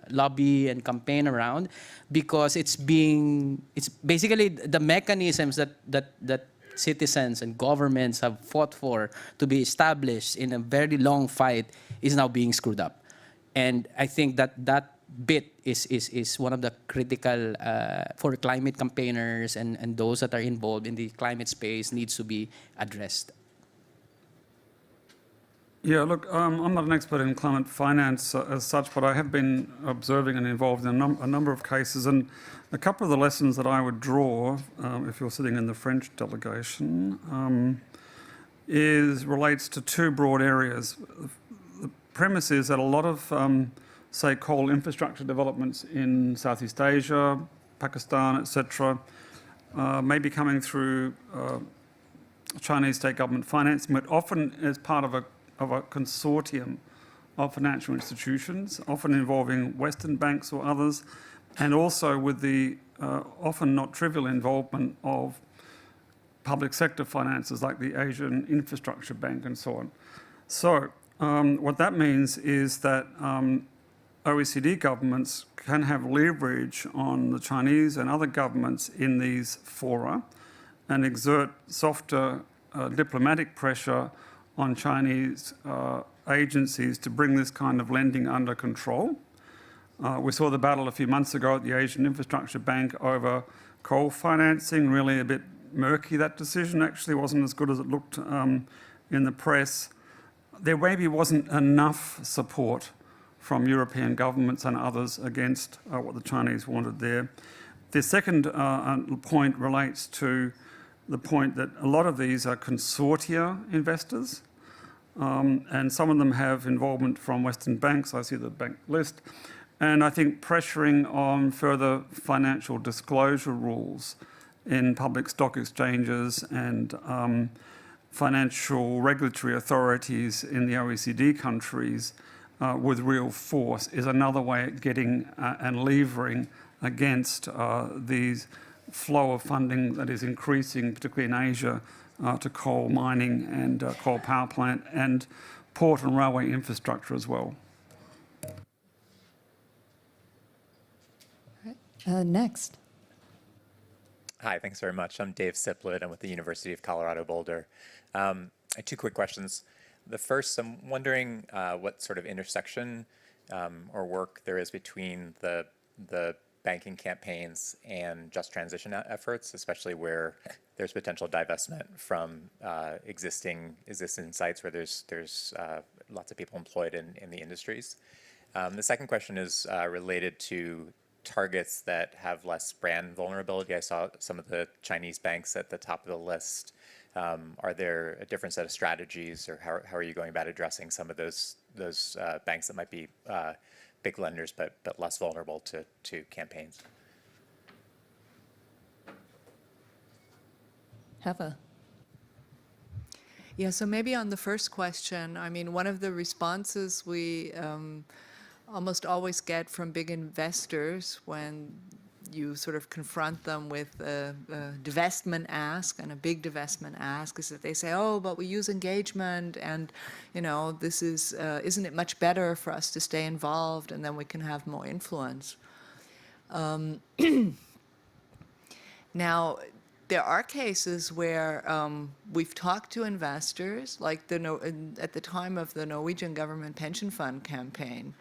S6: lobby and campaign around, because it's basically the mechanisms that citizens and governments have fought for to be established in a very long fight is now being screwed up. And I think that bit is one of the critical for climate campaigners and those that are involved in the climate space needs to be addressed.
S2: Yeah, look, I'm not an expert in climate finance as such, but I have been observing and involved in a number of cases. And a couple of the lessons that I would draw, if you're sitting in the French delegation, relates to two broad areas. premise is that a lot of, say, coal infrastructure developments in Southeast Asia, Pakistan, etc., may be coming through Chinese state government financing, but often as part of a consortium of financial institutions, often involving Western banks or others, and also with the often not trivial involvement of public sector finances like the Asian Infrastructure Bank and so on. So what that means is that OECD governments can have leverage on the Chinese and other governments in these fora and exert softer diplomatic pressure on Chinese agencies to bring this kind of lending under control. We saw the battle a few months ago at the Asian Infrastructure Bank over coal financing, really a bit murky. That decision actually wasn't as good as it looked in the press. There maybe wasn't enough support from European governments and others against what the Chinese wanted there. The second point relates to the point that a lot of these are consortia investors, and some of them have involvement from Western banks. I see the bank list. And I think pressuring on further financial disclosure rules in public stock exchanges and financial regulatory authorities in the OECD countries with real force is another way of getting and levering against these flow of funding that is increasing, particularly in Asia, to coal mining and coal power plant and port and railway infrastructure as well.
S1: Next.
S12: Hi, thanks very much. I'm Dave Siplett. I'm with the University of Colorado Boulder. I have two quick questions. The first, I'm wondering what sort of intersection or work there is between the banking campaigns and just transition efforts, especially where there's potential divestment from existing sites where there's lots of people employed in the industries. The second question is related to targets that have less brand vulnerability. I saw some of the Chinese banks at the top of the list. Are there a different set of strategies, or how are you going about addressing some of those banks that might be big lenders but less vulnerable to campaigns?
S1: Heffa.
S7: Yeah, so maybe on the first question, I mean, one of the responses we almost always get from big investors when you sort of confront them with a divestment ask and a big divestment ask is that they say, oh, but we use engagement and, you know, this is, isn't it much better for us to stay involved and then we can have more influence? Now, there are cases where we've talked to investors, like at the time of the Norwegian government pension fund campaign.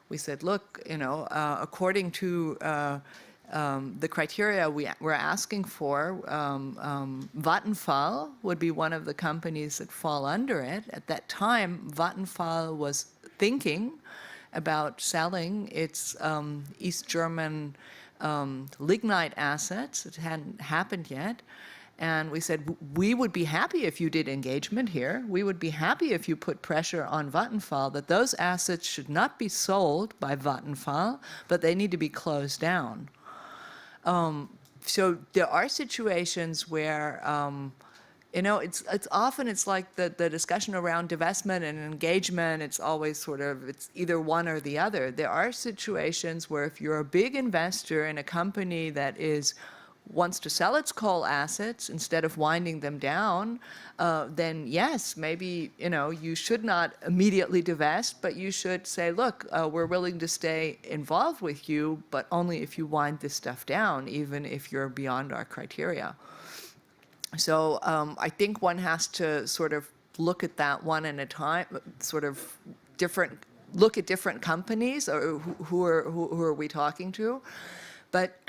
S7: We said, look, you know, according to the criteria we're asking for, Vattenfall would be one of the companies that fall under it. At that time, Vattenfall was thinking about selling its East German lignite assets. It hadn't happened yet. And we said, we would be happy if you did engagement here. We would be happy if you put pressure on Vattenfall that those assets should not be sold by Vattenfall, but they need to be closed down. So there are situations where, you know, it's often like the discussion around divestment and engagement, it's always sort of, it's either one or the other. There are situations where if you're a big investor in a company that wants to sell its coal assets instead of winding them down, then yes, maybe, you know, you should not immediately divest, but you should say, look, we're willing to stay involved with you, but only if you wind this stuff down, even if you're beyond our criteria. So I think one has to sort of look at that one at a time, sort of look at different companies, or who are we talking to? But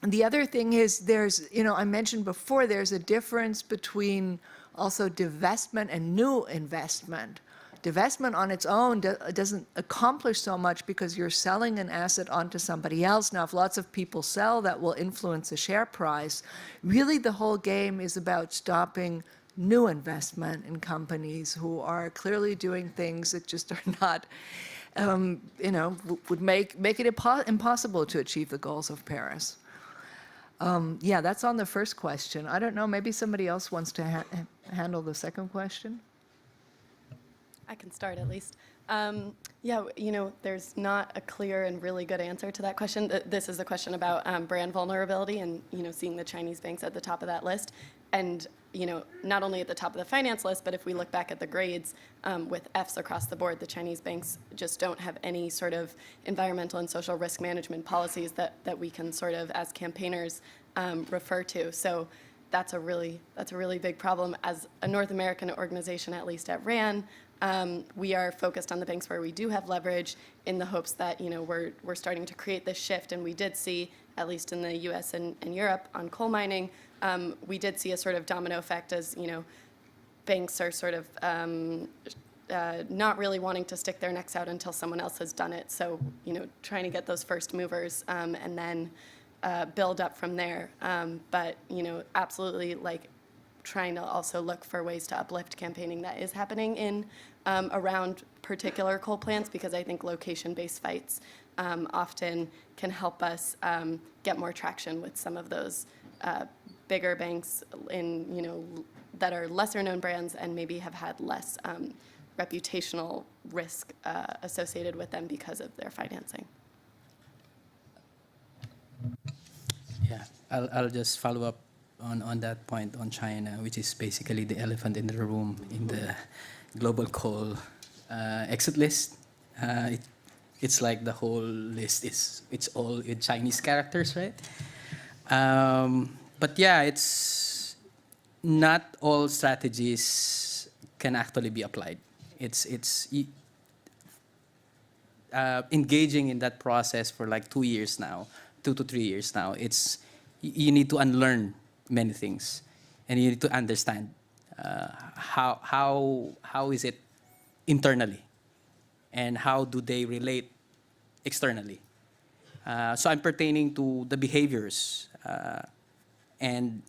S7: the other thing is there's, you know, I mentioned before, there's a difference between also divestment and new investment. Divestment on its own doesn't accomplish so much because you're selling an asset onto somebody else. Now, if lots of people sell, that will influence the share price. Really, the whole game is about stopping new investment in companies who are clearly doing things that just are not, would make it impossible to achieve the goals of Paris. Yeah, that's on the first question. I don't know, maybe somebody else wants to handle the second question?
S4: I can start at least. Yeah, there's not a clear and really good answer to that question. This is a question about brand vulnerability and, seeing the Chinese banks at the top of that list. And, not only at the top of the finance list, but if we look back at the grades with Fs across the board, the Chinese banks just don't have any sort of environmental and social risk management policies that we can sort of, as campaigners, refer to. So that's a really big problem. As a North American organization, at least at RAN, we are focused on the banks where we do have leverage in the hopes that, we're starting to create this shift. And we did see, at least in the US and Europe on coal mining, we did see a sort of domino effect as, banks are sort of not really wanting to stick their necks out until someone else has done it. So, trying to get those first movers and then build up from there. But, absolutely like trying to also look for ways to uplift campaigning that is happening in around particular coal plants, because I think location-based fights often can help us get more traction with some of those bigger banks in, that are lesser known brands and maybe have had less reputational risk associated with them because of their financing.
S6: Yeah, I'll just follow up on that point on China, which is basically the elephant in the room in the global coal exit list. It's like the whole list it's all in Chinese characters, right? But yeah, it's not all strategies can actually be applied. It's engaging in that process for like 2 years now, 2 to 3 years now. You need to unlearn many things, and you need to understand how is it internally, and how do they relate externally. So I'm pertaining to the behaviors, and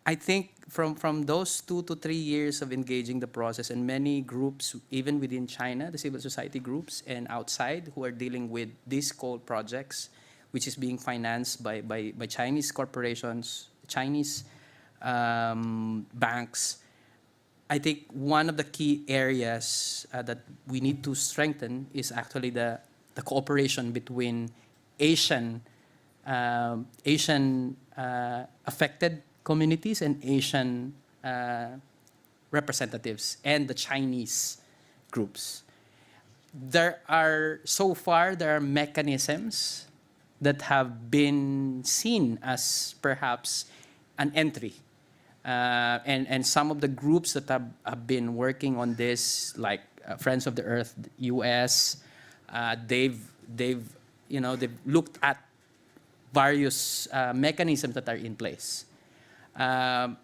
S6: I think from those 2 to 3 years of engaging the process, and many groups, even within China, the civil society groups, and outside who are dealing with these coal projects, which is being financed by Chinese corporations, Chinese banks. I think one of the key areas that we need to strengthen is actually the cooperation between Asian affected communities and Asian representatives and the Chinese groups. There are mechanisms that have been seen as perhaps an entry. And some of the groups that have been working on this, like Friends of the Earth, US, they've looked at various mechanisms that are in place. On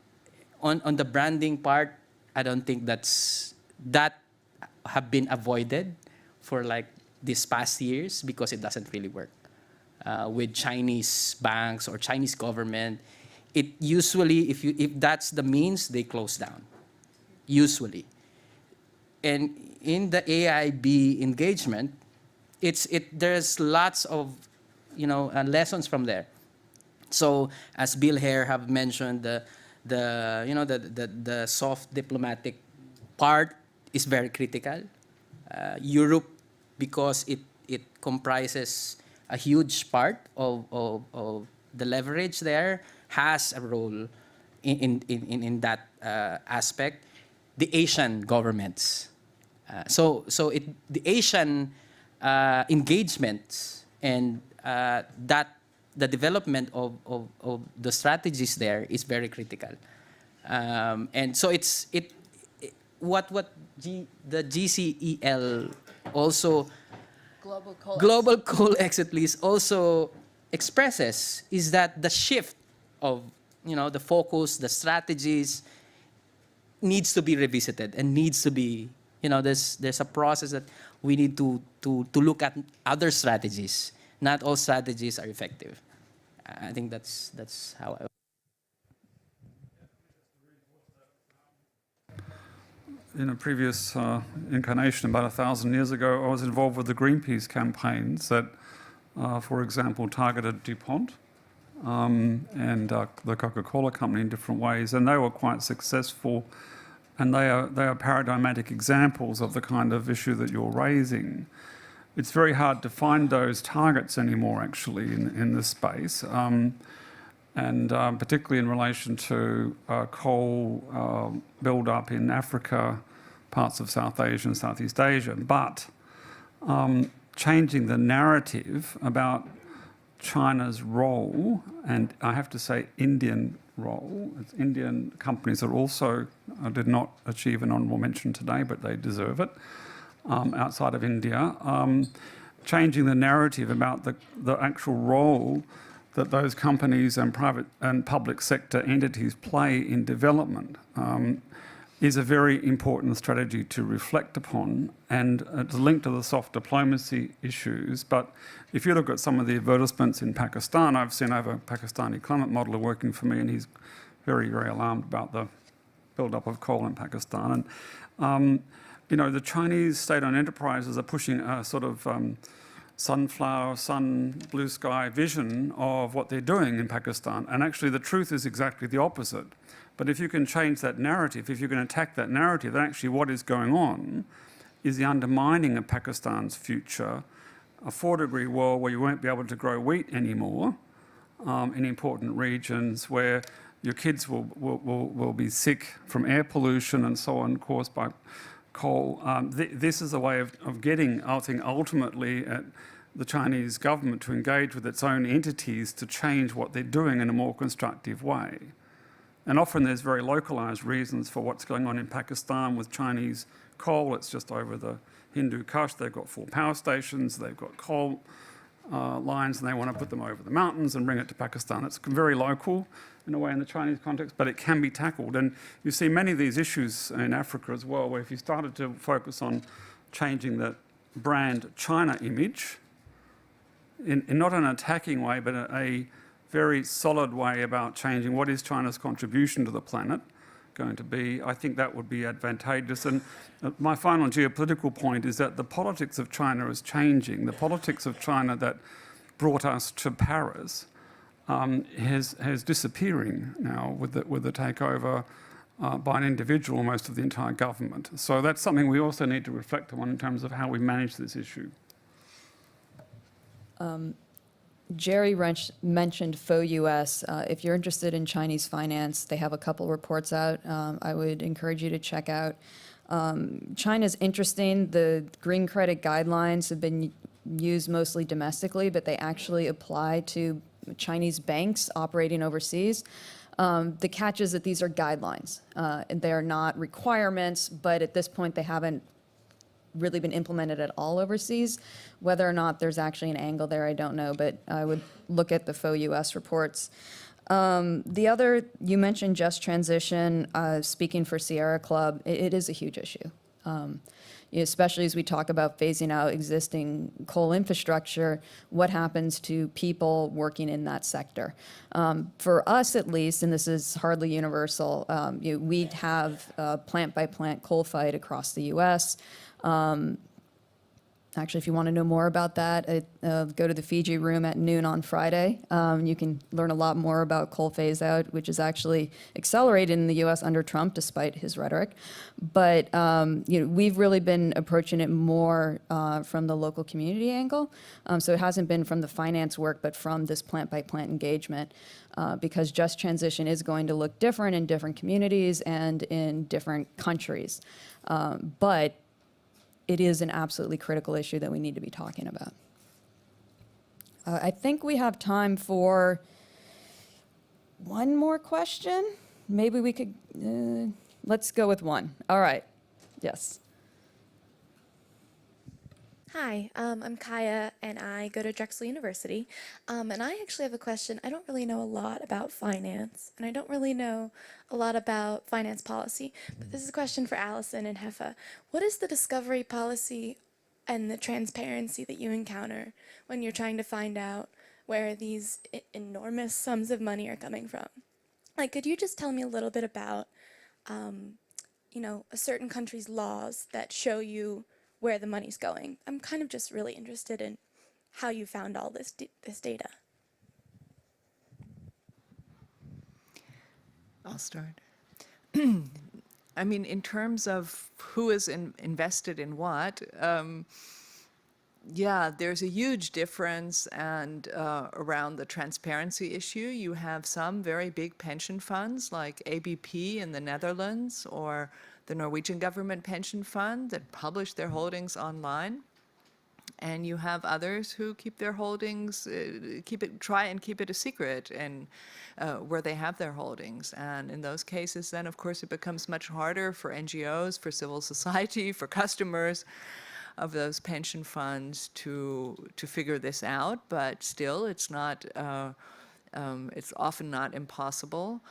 S6: the branding part, I don't think that have been avoided for like these past years because it doesn't really work. With Chinese banks or Chinese government, it usually, if that's the means, they close down, usually. And in the AIB engagement, there's lots of lessons from there. So as Bill Hare have mentioned, the soft diplomatic part is very critical. Europe, because it comprises a huge part of the leverage there, has a role in that aspect. The Asian governments. The Asian engagements and the development of the strategies there is very critical. And so what the GCEL also Global Coal Exit List also expresses is that the shift of the focus, the strategies needs to be revisited and needs to be there's a process that we need to look at other strategies. Not all strategies are effective. I think that's how I.
S2: in a previous incarnation about 1,000 years ago, I was involved with the Greenpeace campaigns that, for example, targeted DuPont and the Coca-Cola company in different ways, and they were quite successful. And they are paradigmatic examples of the kind of issue that you're raising. It's very hard to find those targets anymore, actually, in this space, and particularly in relation to coal build-up in Africa, parts of South Asia and Southeast Asia. But changing the narrative about China's role, and I have to say Indian role, it's Indian companies that also did not achieve an honourable mention today, but they deserve it, outside of India, changing the narrative about the actual role that those companies and private and public sector entities play in development is a very important strategy to reflect upon, and it's linked to the soft diplomacy issues. But if you look at some of the advertisements in Pakistan, I've seen over a Pakistani climate modeller working for me, and he's very, very alarmed about the build-up of coal in Pakistan. And, you know, the Chinese state-owned enterprises are pushing a sort of sunflower, blue sky vision of what they're doing in Pakistan. And actually the truth is exactly the opposite. But if you can change that narrative, if you can attack that narrative, then actually what is going on is the undermining of Pakistan's future, a 4-degree world where you won't be able to grow wheat anymore in important regions, where your kids will be sick from air pollution and so on caused by coal. This is a way of getting, I think, ultimately at the Chinese government to engage with its own entities to change what they're doing in a more constructive way. And often there's very localised reasons for what's going on in Pakistan with Chinese coal. It's just over the Hindu Kush. They've got 4 power stations. They've got coal lines, and they want to put them over the mountains and bring it to Pakistan. It's very local in a way in the Chinese context, but it can be tackled. And you see many of these issues in Africa as well, where if you started to focus on changing the brand China image, in not an attacking way, but a very solid way about changing what is China's contribution to the planet going to be, I think that would be advantageous. And my final geopolitical point is that the politics of China is changing. The politics of China that brought us to Paris is disappearing now with the takeover by an individual, almost of the entire government. So that's something we also need to reflect on in terms of how we manage this issue.
S1: Jerry mentioned faux US. If you're interested in Chinese finance, they have a couple reports out. I would encourage you to check out. China's interesting. The green credit guidelines have been used mostly domestically, but they actually apply to Chinese banks operating overseas. The catch is that these are guidelines. And they are not requirements, but at this point they haven't really been implemented at all overseas. Whether or not there's actually an angle there, I don't know, but I would look at the faux US reports. The other, you mentioned just transition. Speaking for Sierra Club, it is a huge issue. Especially as we talk about phasing out existing coal infrastructure, what happens to people working in that sector? For us at least, and this is hardly universal, we have a plant-by-plant coal fight across the US. Actually, if you want to know more about that, go to the Fiji room at noon on Friday. You can learn a lot more about coal phase-out, which is actually accelerated in the U.S. under Trump, despite his rhetoric. But we've really been approaching it more from the local community angle. So it hasn't been from the finance work, but from this plant-by-plant engagement, because just transition is going to look different in different communities and in different countries. But it is an absolutely critical issue that we need to be talking about. I think we have time for one more question. Maybe we could, let's go with one. All right, yes.
S13: Hi, I'm Kaya, and I go to Drexel University. And I actually have a question. I don't really know a lot about finance, and I don't really know a lot about finance policy. But this is a question for Allison and Heffa. What is the discovery policy and the transparency that you encounter when you're trying to find out where these enormous sums of money are coming from? Like, could you just tell me a little bit about a certain country's laws that show you where the money's going. I'm kind of just really interested in how you found all this data.
S7: I'll start. I mean, in terms of who is invested in what, yeah, there's a huge difference and around the transparency issue. You have some very big pension funds like ABP in the Netherlands or the Norwegian government pension fund that publish their holdings online. And you have others who keep their holdings, try and keep it a secret, and where they have their holdings. And in those cases, then of course it becomes much harder for NGOs, for civil society, for customers of those pension funds to figure this out. But still, it's not. It's often not impossible.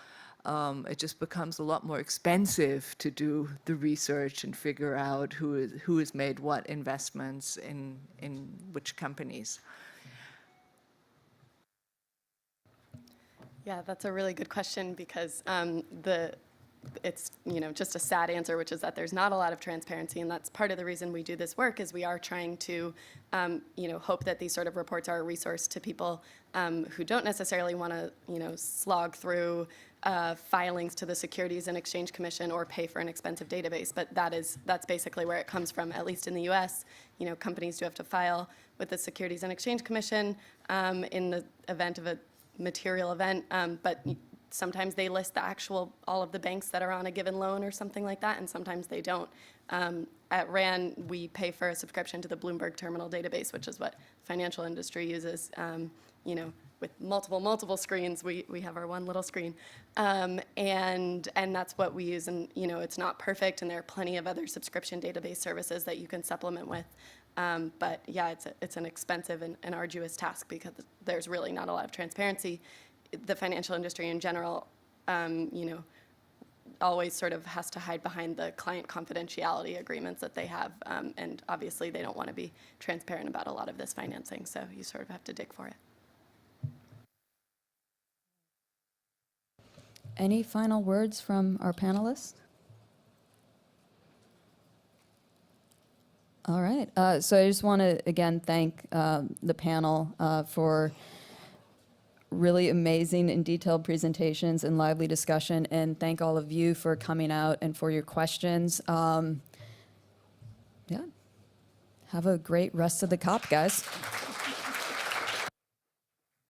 S7: It just becomes a lot more expensive to do the research and figure out who has made what investments in which companies.
S4: Yeah, that's a really good question because it's just a sad answer, which is that there's not a lot of transparency, and that's part of the reason we do this work. Is we are trying to hope that these sort of reports are a resource to people who don't necessarily want to slog through filings to the Securities and Exchange Commission or pay for an expensive database. But that's basically where it comes from. At least in the U.S., companies do have to file with the Securities and Exchange Commission in the event of a material event, but sometimes they list all of the banks that are on a given loan or something like that, and sometimes they don't. At RAN, we pay for a subscription to the Bloomberg Terminal database, which is what the financial industry uses. With multiple screens, we have our one little screen, and that's what we use. And it's not perfect, and there are plenty of other subscription database services that you can supplement with. But yeah, it's an expensive and arduous task because there's really not a lot of transparency. The financial industry in general, always sort of has to hide behind the client confidentiality agreements that they have, and obviously they don't want to be transparent about a lot of this financing, so you sort of have to dig for it.
S1: Any final words from our panelists? All right. So I just want to, again, thank the panel for really amazing and detailed presentations and lively discussion, and thank all of you for coming out and for your questions. Yeah. Have a great rest of the COP, guys.